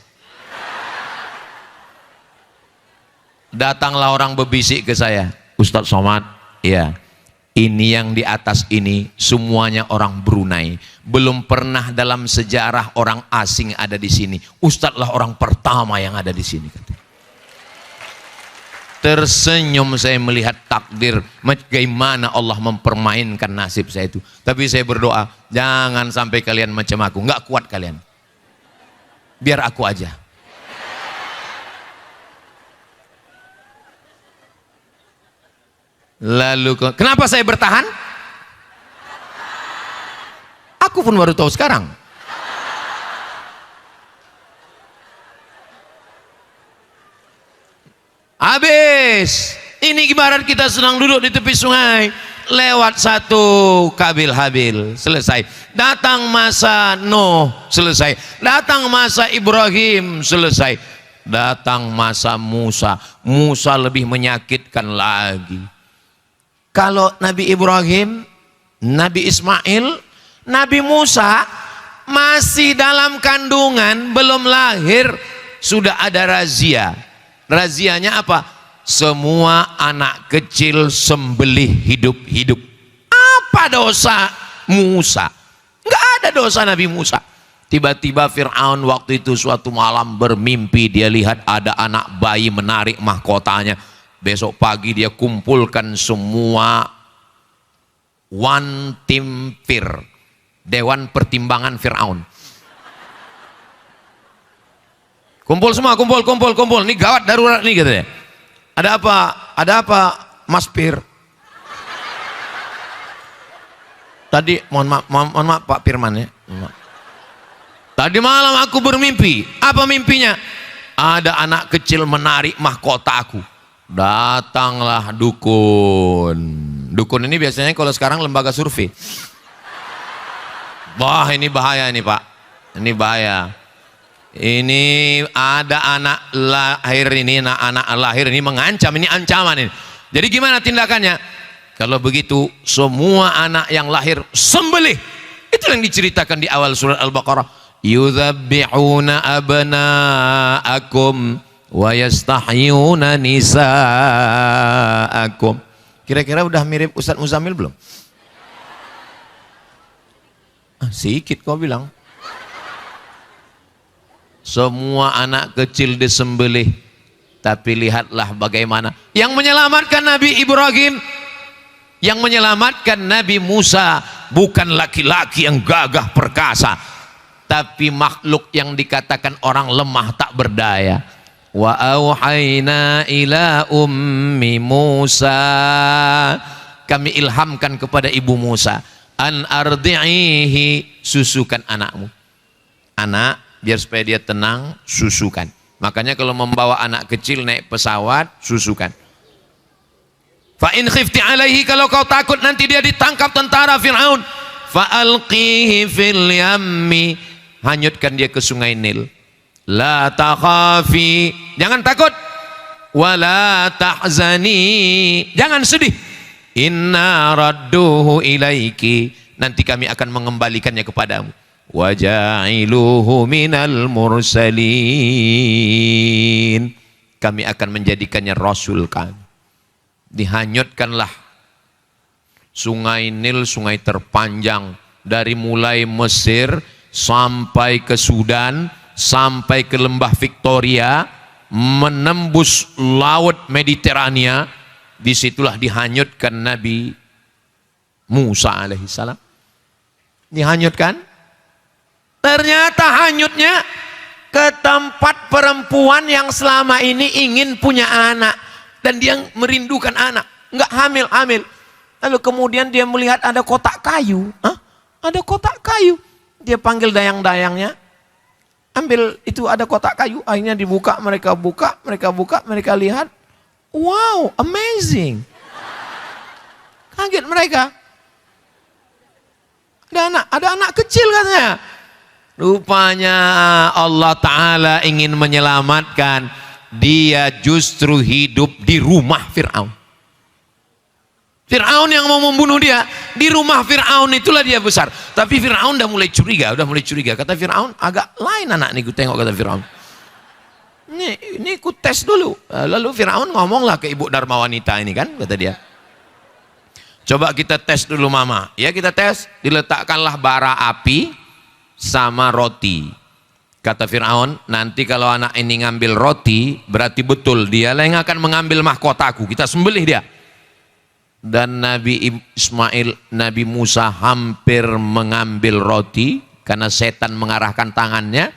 Datanglah orang berbisik ke saya, Ustadz Somad, ya, ini yang di atas ini semuanya orang Brunei. Belum pernah dalam sejarah orang asing ada di sini. Ustadz lah orang pertama yang ada di sini. Tersenyum saya melihat takdir, bagaimana Allah mempermainkan nasib saya itu. Tapi saya berdoa, jangan sampai kalian macam aku, nggak kuat kalian. Biar aku aja. Lalu kenapa saya bertahan? Aku pun baru tahu sekarang. Habis ini ibarat kita sedang duduk di tepi sungai, lewat satu Kabil Habil, selesai. Datang masa Nuh, selesai. Datang masa Ibrahim, selesai. Datang masa Musa. Musa lebih menyakitkan lagi. Kalau Nabi Ibrahim, Nabi Ismail, Nabi Musa masih dalam kandungan, belum lahir, sudah ada razia. Razianya apa? Semua anak kecil sembelih hidup-hidup. Apa dosa Musa? Nggak ada dosa Nabi Musa. Tiba-tiba Fir'aun waktu itu suatu malam bermimpi, dia lihat ada anak bayi menarik mahkotanya. Besok pagi dia kumpulkan semua One Team Fir, Dewan Pertimbangan Fir'aun. Kumpul semua, kumpul. Ini gawat darurat nih katanya. Ada apa? Ada apa, Mas Pir? Tadi mohon maaf Pak Firman ya. Tadi malam aku bermimpi. Apa mimpinya? Ada anak kecil menarik mahkota aku. Datanglah dukun. Dukun ini biasanya kalau sekarang lembaga survei. Wah, ini bahaya ini Pak. Ini bahaya. Ini ada anak lahir ini, anak lahir ini mengancam, ini ancaman ini. Jadi gimana tindakannya? Kalau begitu semua anak yang lahir sembelih. Itu yang diceritakan di awal surat Al-Baqarah. Yudzabbihuna abna'akum wa yastahyuna nisa'akum. Kira-kira udah mirip Ustadz Muzamil belum? Sikit kau bilang. Semua anak kecil disembelih. Tapi lihatlah bagaimana yang menyelamatkan Nabi Ibrahim, yang menyelamatkan Nabi Musa bukan laki-laki yang gagah perkasa, tapi makhluk yang dikatakan orang lemah tak berdaya. Wa auhayna ila ummi Musa, kami ilhamkan kepada ibu Musa, an ardi'ihi, susukan anakmu. Anak, biar supaya dia tenang, susukan. Makanya kalau membawa anak kecil naik pesawat, susukan. Fa in khifti alaihi, kalau kau takut nanti dia ditangkap tentara Fir'aun, fa alqihi fil yammi, hanyutkan dia ke sungai Nil. La takhafi, jangan takut. Wala tahzani, jangan sedih. Inna radduhu ilaiki, nanti kami akan mengembalikannya kepadamu. Waja'iluhu minal mursalin, kami akan menjadikannya rasul kami. Dihanyutkanlah sungai Nil, sungai terpanjang dari mulai Mesir sampai ke Sudan, sampai ke lembah Victoria, menembus laut Mediterania. Disitulah dihanyutkan Nabi Musa alaihissalam. Dihanyutkan. Ternyata hanyutnya ke tempat perempuan yang selama ini ingin punya anak. Dan dia merindukan anak. Enggak hamil. Lalu kemudian dia melihat ada kotak kayu. Hah? Ada kotak kayu. Dia panggil dayang-dayangnya. Ambil itu, ada kotak kayu. Akhirnya dibuka, mereka buka, mereka lihat. Wow, amazing. Kaget mereka. Ada anak kecil katanya. Rupanya Allah Ta'ala ingin menyelamatkan. Dia justru hidup di rumah Fir'aun. Fir'aun yang mau membunuh dia, di rumah Fir'aun itulah dia besar. Tapi Fir'aun udah mulai curiga. Kata Fir'aun, agak lain anak nih, gue tengok, kata Fir'aun. Ini ku tes dulu. Lalu Fir'aun ngomonglah ke ibu Dharma wanita ini kan, kata dia. Coba kita tes dulu mama. Ya kita tes, diletakkanlah bara api sama roti. Kata Fir'aun, nanti kalau anak ini ngambil roti, berarti betul dia yang akan mengambil mahkotaku. Kita sembelih dia. Dan Nabi Ismail, Nabi Musa hampir mengambil roti karena setan mengarahkan tangannya,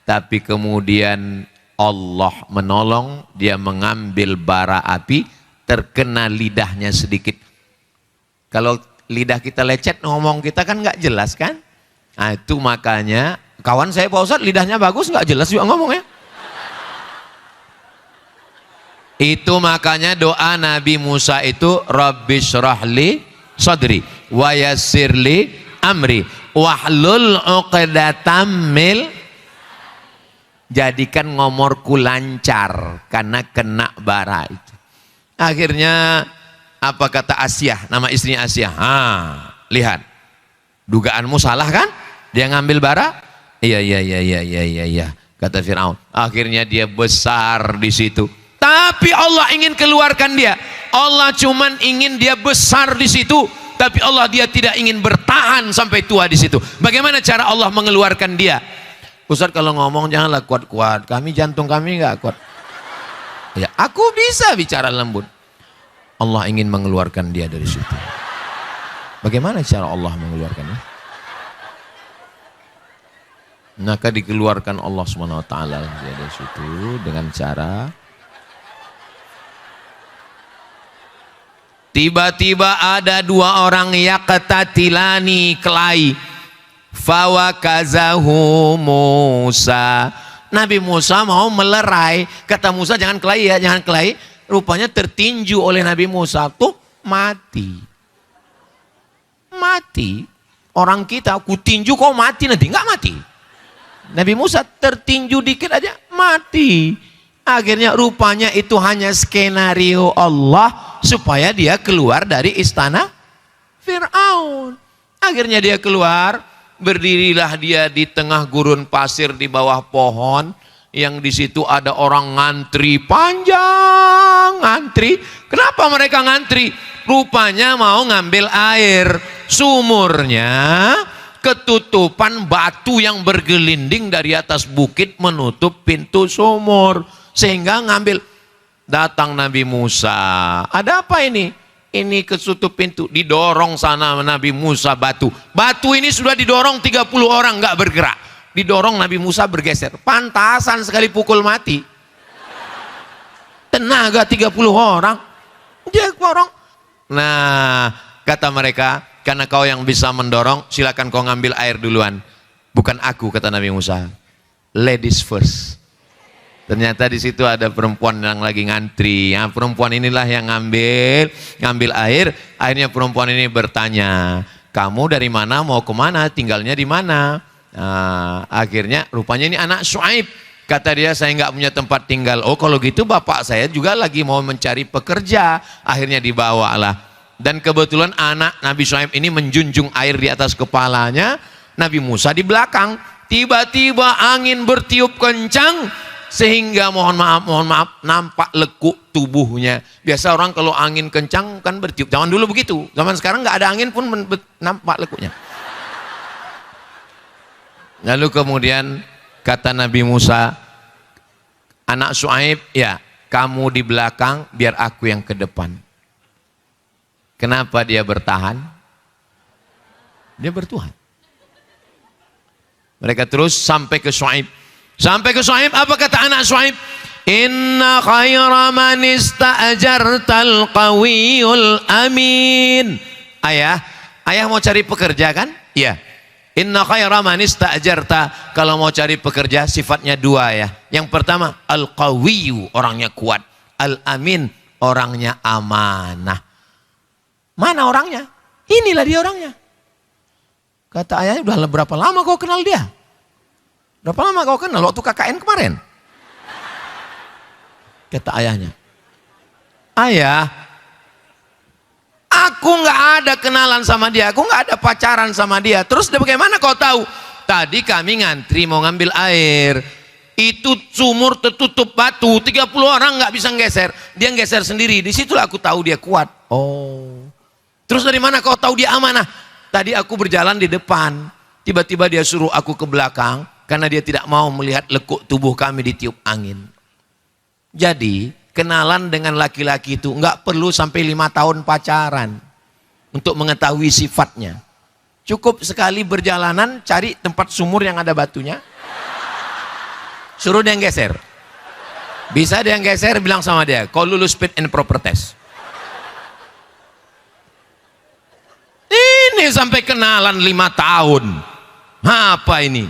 tapi kemudian Allah menolong, dia mengambil bara api, terkena lidahnya sedikit. Kalau lidah kita lecet, ngomong kita kan nggak jelas kan? Nah itu makanya kawan saya Pak Ustadz lidahnya bagus, nggak jelas juga ngomongnya. Itu makanya doa Nabi Musa itu Rabbi syrahli sadri wa yassirli amri wahlul uqdatam mil, jadikan ngomorku lancar karena kena bara itu. Akhirnya apa kata Asyah, nama istrinya Asyah? Lihat, dugaanmu salah kan? Dia ngambil bara? Iya, kata Fir'aun. Akhirnya dia besar di situ. Tapi Allah ingin keluarkan dia. Allah cuman ingin dia besar di situ, tapi Allah dia tidak ingin bertahan sampai tua di situ. Bagaimana cara Allah mengeluarkan dia? Ustaz kalau ngomong janganlah kuat-kuat. Jantung kami nggak kuat. Ya, aku bisa bicara lembut. Allah ingin mengeluarkan dia dari situ. Bagaimana cara Allah mengeluarkannya? Maka dikeluarkan Allah SWT dari situ dengan cara tiba-tiba ada dua orang yaqtatilani, kelahi. Fawakazahu Musa. Nabi Musa mau melerai. Kata Musa jangan kelahi ya, jangan kelahi. Rupanya tertinju oleh Nabi Musa. Tuh mati. Orang kita aku tinju kau mati, nanti enggak mati. Nabi Musa tertinju dikit aja mati. Akhirnya rupanya itu hanya skenario Allah supaya dia keluar dari istana Fir'aun. Akhirnya dia keluar, berdirilah dia di tengah gurun pasir di bawah pohon, yang di situ ada orang ngantri panjang, ngantri. Kenapa mereka ngantri? Rupanya mau ngambil air. Sumurnya ketutupan batu yang bergelinding dari atas bukit menutup pintu sumur. Sehingga ngambil. Datang Nabi Musa. Ada apa ini? Ini ketutup pintu. Didorong sana Nabi Musa batu. Batu ini sudah didorong 30 orang nggak bergerak. Didorong Nabi Musa bergeser. Pantasan sekali pukul mati. Tenaga 30 orang. Dia dorong. Nah, kata mereka, karena kau yang bisa mendorong, silakan kau ngambil air duluan. Bukan aku, kata Nabi Musa. Ladies first. Ternyata di situ ada perempuan yang lagi ngantri. Ya, perempuan inilah yang ngambil air. Akhirnya perempuan ini bertanya, kamu dari mana, mau kemana, tinggalnya di mana? Nah, akhirnya rupanya ini anak Syuaib. Kata dia, saya nggak punya tempat tinggal. Oh kalau gitu bapak saya juga lagi mau mencari pekerja. Akhirnya dibawalah. Dan kebetulan anak Nabi Syuaib ini menjunjung air di atas kepalanya. Nabi Musa di belakang. Tiba-tiba angin bertiup kencang. Sehingga mohon maaf nampak lekuk tubuhnya. Biasa orang kalau angin kencang kan bertiup. Zaman dulu begitu. Zaman sekarang nggak ada angin pun nampak lekuknya. Lalu kemudian kata Nabi Musa, anak Syuaib, ya kamu di belakang biar aku yang ke depan. Kenapa dia bertahan? Dia bertuhan. Mereka terus sampai ke Syuaib. Sampai ke Syuaib, apa kata anak Syuaib? Inna khaira man ista'jartal qawiyul amin. Ayah mau cari pekerja kan? Iya. Inna khaira man ista'jarta, kalau mau cari pekerja sifatnya dua ya. Yang pertama al-qawiyu, orangnya kuat. Al-amin, orangnya amanah. Mana orangnya? Inilah dia orangnya. Kata ayahnya, udah berapa lama kau kenal dia? Berapa lama kau kenal? Waktu KKN kemarin. Kata ayahnya, ayah, aku nggak ada kenalan sama dia, aku nggak ada pacaran sama dia. Terus bagaimana kau tahu? Tadi kami ngantri mau ngambil air, itu sumur tertutup batu, 30 orang nggak bisa nggeser, dia nggeser sendiri. Disitulah aku tahu dia kuat. Oh, terus dari mana kau tahu dia amanah? Tadi aku berjalan di depan, tiba-tiba dia suruh aku ke belakang karena dia tidak mau melihat lekuk tubuh kami ditiup angin. Jadi kenalan dengan laki-laki itu nggak perlu sampai 5 tahun pacaran untuk mengetahui sifatnya. Cukup sekali berjalanan cari tempat sumur yang ada batunya, suruh dia geser. Bisa dia geser, bilang sama dia, kau lulus fit and proper test. Ini sampai kenalan 5 tahun. Apa ini?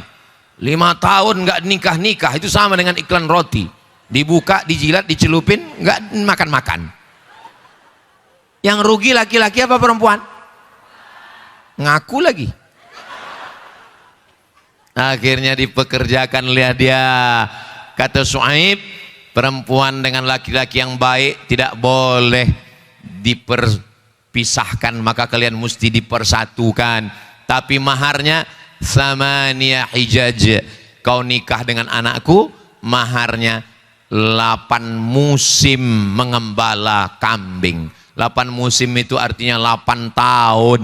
5 tahun nggak nikah-nikah, itu sama dengan iklan roti. Dibuka, dijilat, dicelupin, nggak makan-makan. Yang rugi laki-laki apa perempuan? Ngaku lagi. Akhirnya dipekerjakan, lihat dia. Kata Syuaib, perempuan dengan laki-laki yang baik tidak boleh diperpisahkan, maka kalian mesti dipersatukan. Tapi maharnya samaniyah hijaj. Kau nikah dengan anakku, maharnya 8 musim mengembala kambing. 8 musim itu artinya 8 tahun.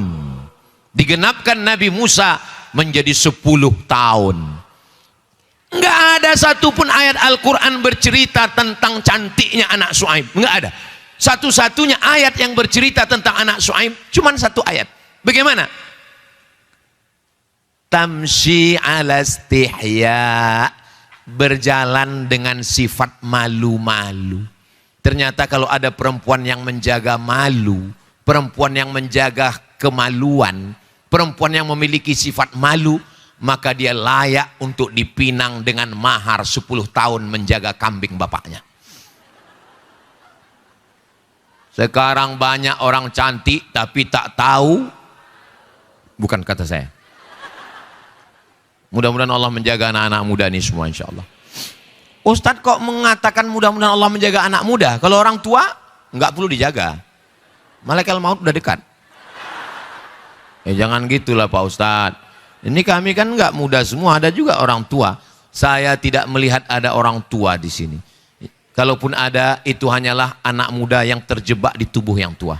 Digenapkan Nabi Musa menjadi 10 tahun. Enggak ada satupun ayat Al-Quran bercerita tentang cantiknya anak Syuaib. Enggak ada. Satu-satunya ayat yang bercerita tentang anak Syuaib cuma 1 ayat. Bagaimana? Tamshi ala istihya, berjalan dengan sifat malu-malu. Ternyata kalau ada perempuan yang menjaga malu, perempuan yang menjaga kemaluan, perempuan yang memiliki sifat malu, maka dia layak untuk dipinang dengan mahar 10 tahun menjaga kambing bapaknya. Sekarang banyak orang cantik tapi tak tahu, bukan kata saya. Mudah-mudahan Allah menjaga anak-anak muda ini semua, insya Allah. Ustadz kok mengatakan mudah-mudahan Allah menjaga anak muda? Kalau orang tua nggak perlu dijaga, malaikat maut udah dekat. Jangan gitulah Pak Ustadz. Ini kami kan nggak muda semua, ada juga orang tua. Saya tidak melihat ada orang tua di sini. Kalaupun ada, itu hanyalah anak muda yang terjebak di tubuh yang tua.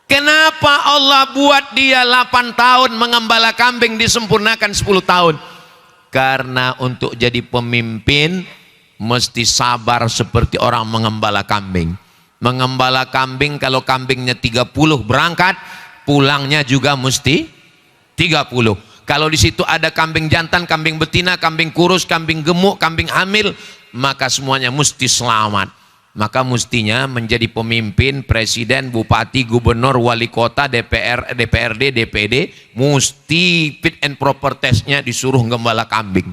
Kenapa Allah buat dia 8 tahun mengembala kambing, disempurnakan 10 tahun? Karena untuk jadi pemimpin mesti sabar seperti orang mengembala kambing. Mengembala kambing, kalau kambingnya 30 berangkat, pulangnya juga mesti 30. Kalau di situ ada kambing jantan, kambing betina, kambing kurus, kambing gemuk, kambing hamil, maka semuanya mesti selamat. Maka mestinya menjadi pemimpin, presiden, bupati, gubernur, wali kota, DPR, DPRD, DPD, mesti fit and proper testnya disuruh gembala kambing.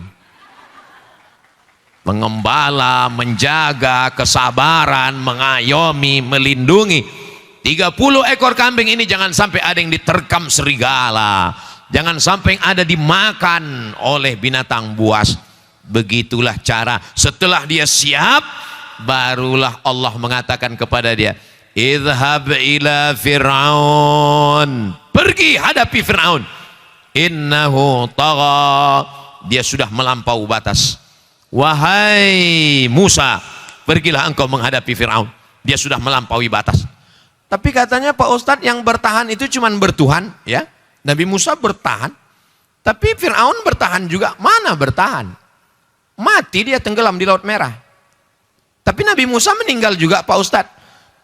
Mengembala, menjaga, kesabaran, mengayomi, melindungi. 30 ekor kambing ini jangan sampai ada yang diterkam serigala. Jangan sampai ada dimakan oleh binatang buas. Begitulah cara. Setelah dia siap, barulah Allah mengatakan kepada dia, idhab ila Fir'aun, pergi hadapi Fir'aun, innahu tagha, dia sudah melampau batas. Wahai Musa, pergilah engkau menghadapi Fir'aun, dia sudah melampaui batas. Tapi katanya Pak Ustadz, yang bertahan itu cuma bertuhan, ya. Nabi Musa bertahan, tapi Fir'aun bertahan juga. Mana bertahan? Mati dia, tenggelam di Laut Merah. Tapi Nabi Musa meninggal juga Pak Ustadz.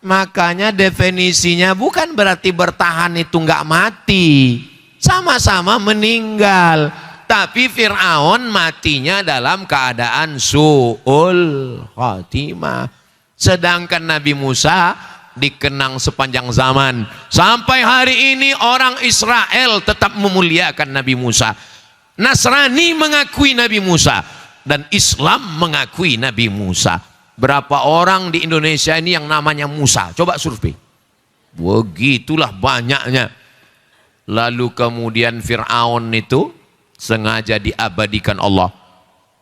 Makanya definisinya bukan berarti bertahan itu nggak mati. Sama-sama meninggal. Tapi Fir'aun matinya dalam keadaan su'ul khatimah. Sedangkan Nabi Musa dikenang sepanjang zaman. Sampai hari ini orang Israel tetap memuliakan Nabi Musa. Nasrani mengakui Nabi Musa. Dan Islam mengakui Nabi Musa. Berapa orang di Indonesia ini yang namanya Musa? Coba survei. Begitulah banyaknya. Lalu kemudian Fir'aun itu sengaja diabadikan Allah.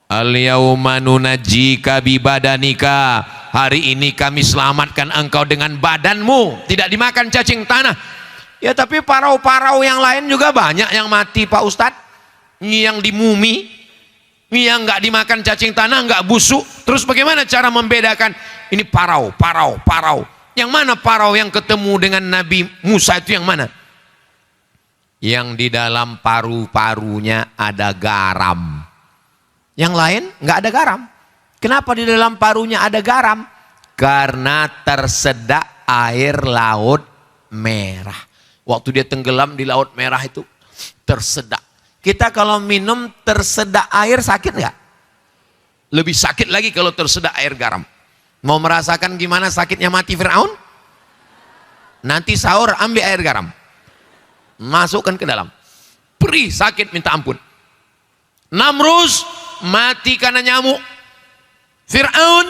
Al-yauma nunajjika bibadanika. Hari ini kami selamatkan engkau dengan badanmu, tidak dimakan cacing tanah. Ya tapi parau-parau yang lain juga banyak yang mati Pak Ustadz. Yang dimumi, yang nggak dimakan cacing tanah, nggak busuk. Terus bagaimana cara membedakan ini parau? Yang mana parau yang ketemu dengan Nabi Musa itu yang mana? Yang di dalam paru-parunya ada garam. Yang lain nggak ada garam. Kenapa di dalam parunya ada garam? Karena tersedak air laut merah. Waktu dia tenggelam di laut merah itu tersedak. Kita kalau minum tersedak air sakit nggak? Lebih sakit lagi kalau tersedak air garam. Mau merasakan gimana sakitnya mati Fir'aun? Nanti sahur ambil air garam. Masukkan ke dalam. Perih sakit minta ampun. Namrus mati karena nyamuk. Fir'aun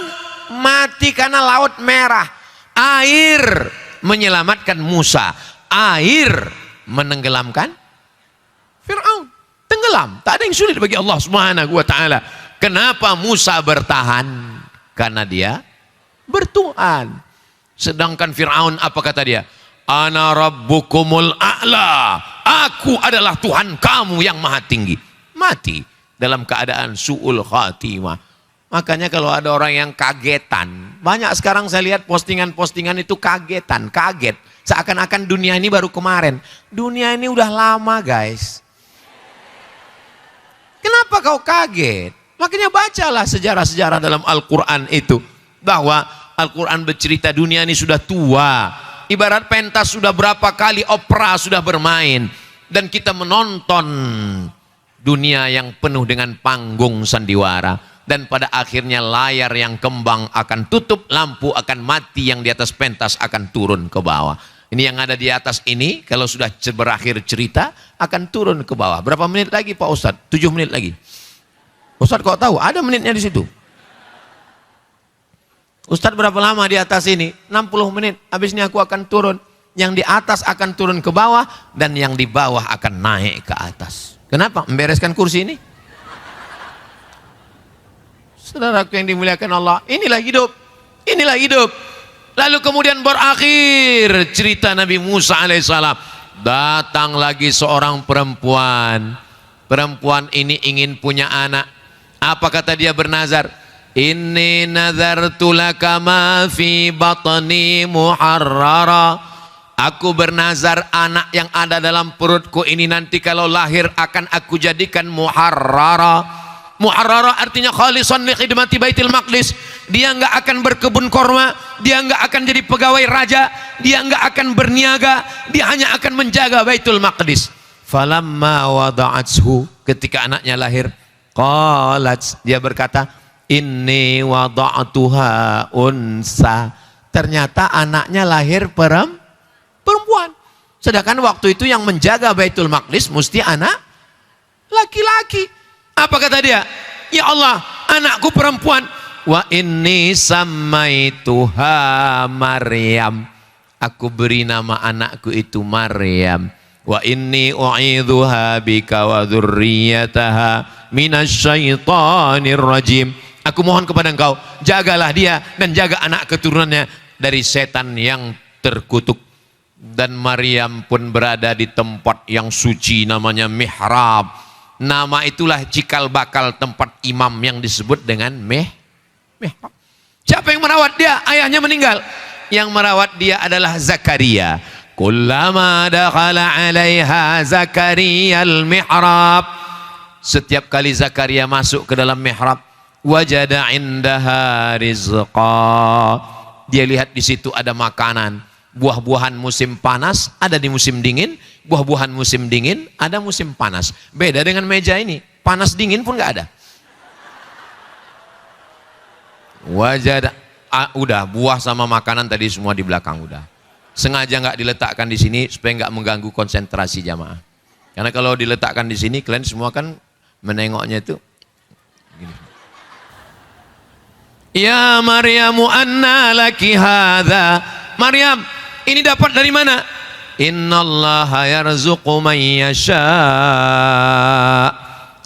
mati karena laut merah. Air menyelamatkan Musa. Air menenggelamkan Fir'aun. Tenggelam. Tak ada yang sulit bagi Allah Subhanahu wa ta'ala. Kenapa Musa bertahan? Karena dia bertuhan. Sedangkan Fir'aun apa kata dia? Ana rabbukumul a'la. Aku adalah Tuhan kamu yang maha tinggi. Mati dalam keadaan su'ul khatimah. Makanya kalau ada orang yang kagetan, banyak sekarang saya lihat postingan-postingan itu kaget. Seakan-akan dunia ini baru kemarin. Dunia ini udah lama guys. Kenapa kau kaget? Makanya bacalah sejarah-sejarah dalam Al-Quran itu. Bahwa Al-Quran bercerita dunia ini sudah tua. Ibarat pentas sudah berapa kali opera sudah bermain. Dan kita menonton dunia yang penuh dengan panggung sandiwara. Dan pada akhirnya layar yang kembang akan tutup, lampu akan mati, yang di atas pentas akan turun ke bawah. Ini yang ada di atas ini, kalau sudah berakhir cerita, akan turun ke bawah. Berapa menit lagi Pak Ustadz? 7 menit lagi. Ustadz kok tahu? Ada menitnya di situ. Ustadz berapa lama di atas ini? 60 menit. Habis ini aku akan turun. Yang di atas akan turun ke bawah, dan yang di bawah akan naik ke atas. Kenapa? Membereskan kursi ini? Saudaraku yang dimuliakan Allah, inilah hidup. Inilah hidup. Lalu kemudian berakhir cerita Nabi Musa alaihissalam. Datang lagi seorang perempuan. Perempuan ini ingin punya anak. Apa kata dia bernazar? Inni nazartu laka ma fi batni muharrara. Aku bernazar anak yang ada dalam perutku ini nanti kalau lahir akan aku jadikan muharrara. Muharrara artinya khalisan li khidmati Baitul Maqdis. Dia enggak akan berkebun korma, dia enggak akan jadi pegawai raja, dia enggak akan berniaga, dia hanya akan menjaga Baitul Maqdis. Falamma wada'athu, ketika anaknya lahir, qalat, dia berkata, inni wada'tuha unsa. Ternyata anaknya lahir perempuan. Sedangkan waktu itu yang menjaga Baitul Maqdis mesti anak laki-laki. Apa kata dia? Ya Allah, anakku perempuan. Wa inni samaituha Maryam. Aku beri nama anakku itu Maryam. Wa inni u'idzuha bika wa dzurriyyataha minasyaitonir rajim. Aku mohon kepada engkau, jagalah dia dan jaga anak keturunannya dari setan yang terkutuk. Dan Maryam pun berada di tempat yang suci namanya mihrab. Nama itulah cikal bakal tempat imam yang disebut dengan mihrab. Siapa yang merawat dia? Ayahnya meninggal. Yang merawat dia adalah Zakaria. Kullama dakhala 'alaiha Zakaria al-mihrab. Setiap kali Zakaria masuk ke dalam mihrab, wajada indaha rizqa. Dia lihat di situ ada makanan. buah-buahan musim panas ada di musim dingin, buah-buahan musim dingin ada musim panas. Beda dengan meja ini, panas dingin pun nggak ada. Wajah udah buah sama makanan tadi semua di belakang udah. Sengaja nggak diletakkan di sini supaya nggak mengganggu konsentrasi jamaah. Karena kalau diletakkan di sini kalian semua kan menengoknya itu gini. Ya Maryamu anna laki hadza. Maryam, ini dapat dari mana? Innallaha yarzuqu man yasha.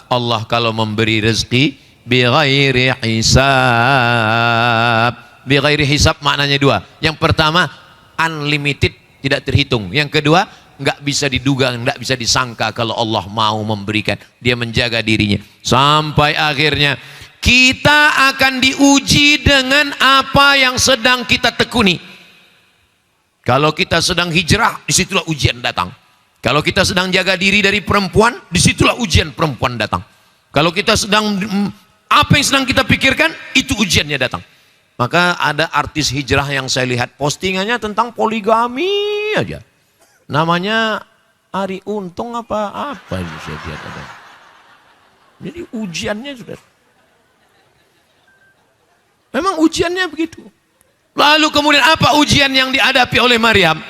Allah kalau memberi rezeki bighairi hisab. Bighairi hisab maknanya dua. Yang pertama unlimited, tidak terhitung. Yang kedua nggak bisa diduga, nggak bisa disangka kalau Allah mau memberikan. Dia menjaga dirinya sampai akhirnya kita akan diuji dengan apa yang sedang kita tekuni. Kalau kita sedang hijrah, disitulah ujian datang. Kalau kita sedang jaga diri dari perempuan, disitulah ujian perempuan datang. Kalau kita sedang apa yang sedang kita pikirkan, itu ujiannya datang. Maka ada artis hijrah yang saya lihat postingannya tentang poligami aja. Namanya Ari Untung apa itu saya lihat ada. Jadi ujiannya sudah. Memang ujiannya begitu. Lalu kemudian apa ujian yang dihadapi oleh Maryam?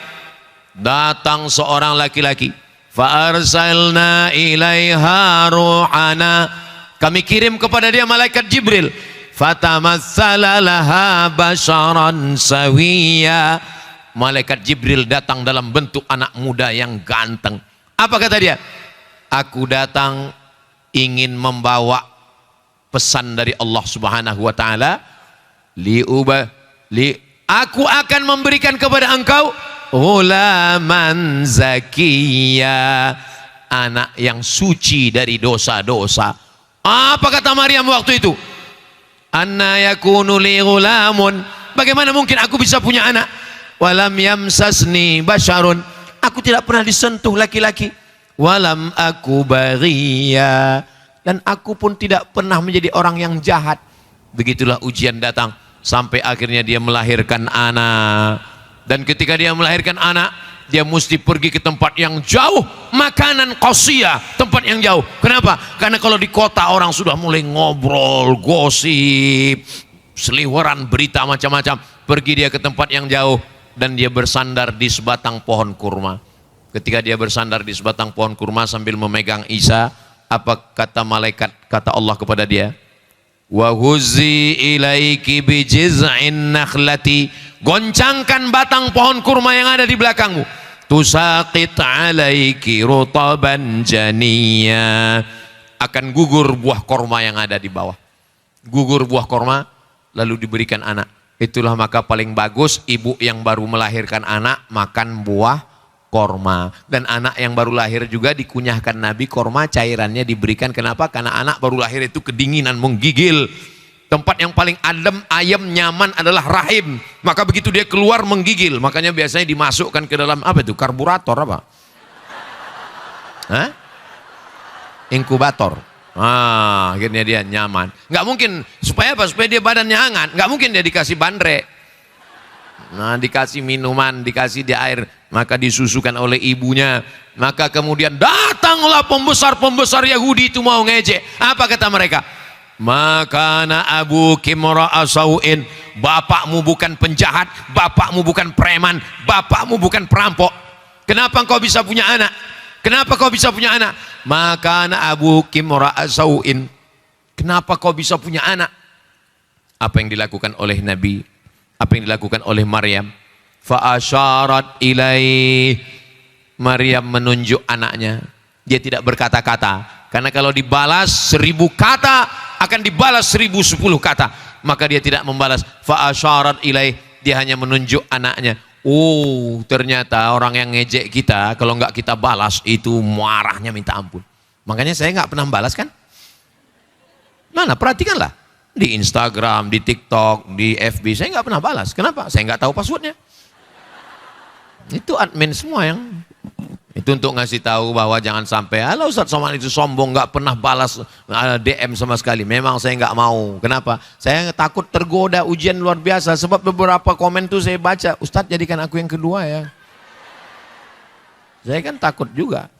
Datang seorang laki-laki. Fa arsalna ilaiha ruhana. Kami kirim kepada dia malaikat Jibril. Fatamassala laha basharan sawiya. Malaikat Jibril datang dalam bentuk anak muda yang ganteng. Apa kata dia? Aku datang ingin membawa pesan dari Allah Subhanahu wa taala. Aku akan memberikan kepada engkau ghulaman zakiya, anak yang suci dari dosa-dosa. Apa kata Maryam waktu itu? Anna yakunu li ghulamun, bagaimana mungkin aku bisa punya anak? Walam yamsasni basyarun, aku tidak pernah disentuh laki-laki. Walam aku baghiya, dan aku pun tidak pernah menjadi orang yang jahat. Begitulah ujian datang sampai akhirnya dia melahirkan anak. Dan ketika dia melahirkan anak, dia mesti pergi ke tempat yang jauh, makanan qasiyah, tempat yang jauh. Kenapa? Karena kalau di kota orang sudah mulai ngobrol, gosip, seliweran berita macam-macam. Pergi dia ke tempat yang jauh dan dia bersandar di sebatang pohon kurma. Ketika dia bersandar di sebatang pohon kurma sambil memegang Isa, apa kata malaikat, kata Allah kepada dia? Wa huzzi ilaiki bijiz'in nakhlati, goncangkan batang pohon kurma yang ada di belakangmu. Tusaqit alaiki rutaban janiyya, akan gugur buah korma yang ada di bawah. Gugur buah korma lalu diberikan anak. Itulah maka paling bagus ibu yang baru melahirkan anak makan buah korma. Dan anak yang baru lahir juga dikunyahkan Nabi korma, cairannya diberikan. Kenapa? Karena anak baru lahir itu kedinginan, menggigil. Tempat yang paling adem, ayam, nyaman adalah rahim. Maka begitu dia keluar menggigil. Makanya biasanya dimasukkan ke dalam apa itu? Karburator apa? Hah? Inkubator. Akhirnya dia nyaman. Nggak mungkin, supaya apa? Supaya dia badannya hangat. Nggak mungkin dia dikasih bandrek. Nah, dikasih minuman, dikasih dia air, maka disusukan oleh ibunya. Maka kemudian datanglah pembesar-pembesar Yahudi itu mau ngejek. Apa kata mereka? Makana abuki mra'a sau'in, bapakmu bukan penjahat, bapakmu bukan preman, bapakmu bukan perampok. Kenapa engkau bisa punya anak? Kenapa kau bisa punya anak? Makana abuki mra'a sau'in. Kenapa kau bisa punya anak? Apa yang dilakukan oleh Nabi? Apa yang dilakukan oleh Maryam? Fa asyarat ilaih. Maryam menunjuk anaknya. Dia tidak berkata-kata. Karena kalau dibalas 1000 kata, akan dibalas 1010 kata. Maka dia tidak membalas. Fa asyarat ilaih. Dia hanya menunjuk anaknya. Oh, ternyata orang yang ngejek kita, kalau nggak kita balas, itu marahnya minta ampun. Makanya saya nggak pernah membalas kan? Mana? Perhatikanlah. Di Instagram, di TikTok, di FB, saya nggak pernah balas. Kenapa? Saya nggak tahu passwordnya. Itu admin semua yang Itu untuk ngasih tahu bahwa jangan sampai, halo Ustaz Somad itu sombong, nggak pernah balas DM sama sekali. Memang saya nggak mau. Kenapa? Saya takut tergoda ujian luar biasa. Sebab beberapa komen tuh saya baca, Ustaz jadikan aku yang kedua ya. Saya kan takut juga.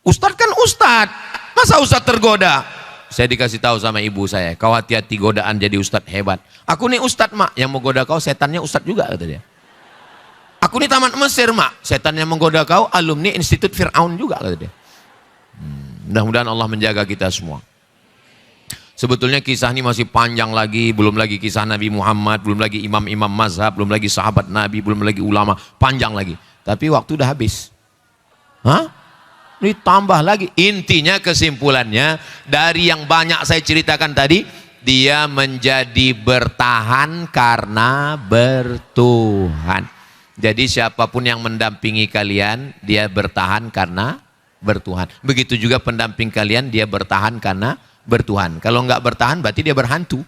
Ustaz kan Ustaz, masa Ustaz tergoda? Saya dikasih tahu sama ibu saya, kau hati-hati godaan jadi Ustaz hebat. Aku nih Ustaz mak, yang mau goda kau setannya Ustaz juga kata dia. Aku ini tamat Mesir mak, setan yang menggoda kau alumni Institut Fir'aun juga kata dia. Mudah-mudahan Allah menjaga kita semua. Sebetulnya kisah ini masih panjang lagi, belum lagi kisah Nabi Muhammad, belum lagi imam-imam mazhab, belum lagi sahabat Nabi, belum lagi ulama, panjang lagi. Tapi waktu udah habis. Hah? Ditambah lagi. Intinya kesimpulannya dari yang banyak saya ceritakan tadi, dia menjadi bertahan karena bertuhan. Jadi siapapun yang mendampingi kalian, dia bertahan karena bertuhan. Begitu juga pendamping kalian, dia bertahan karena bertuhan. Kalau enggak bertahan, berarti dia berhantu.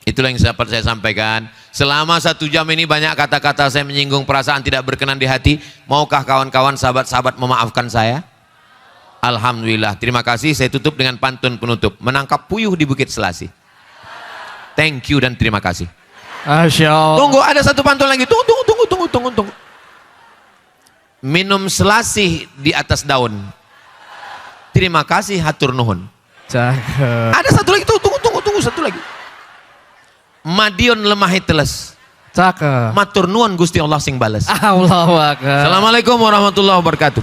Itulah yang dapat saya sampaikan. Selama 1 jam ini banyak kata-kata saya menyinggung perasaan tidak berkenan di hati. Maukah kawan-kawan, sahabat-sahabat memaafkan saya? Alhamdulillah. Terima kasih. Saya tutup dengan pantun penutup. Menangkap puyuh di Bukit Selasih. Thank you dan terima kasih. Masya Allah. Tunggu, ada satu pantun lagi. Tunggu. Minum selasih di atas daun. Terima kasih hatur nuhun. Cakep. Ada satu lagi. Tunggu satu lagi. Madiun lemahi teles. Cakep. Matur nuhun Gusti Allah sing bales. Allahu Akbar. Assalamualaikum warahmatullahi wabarakatuh.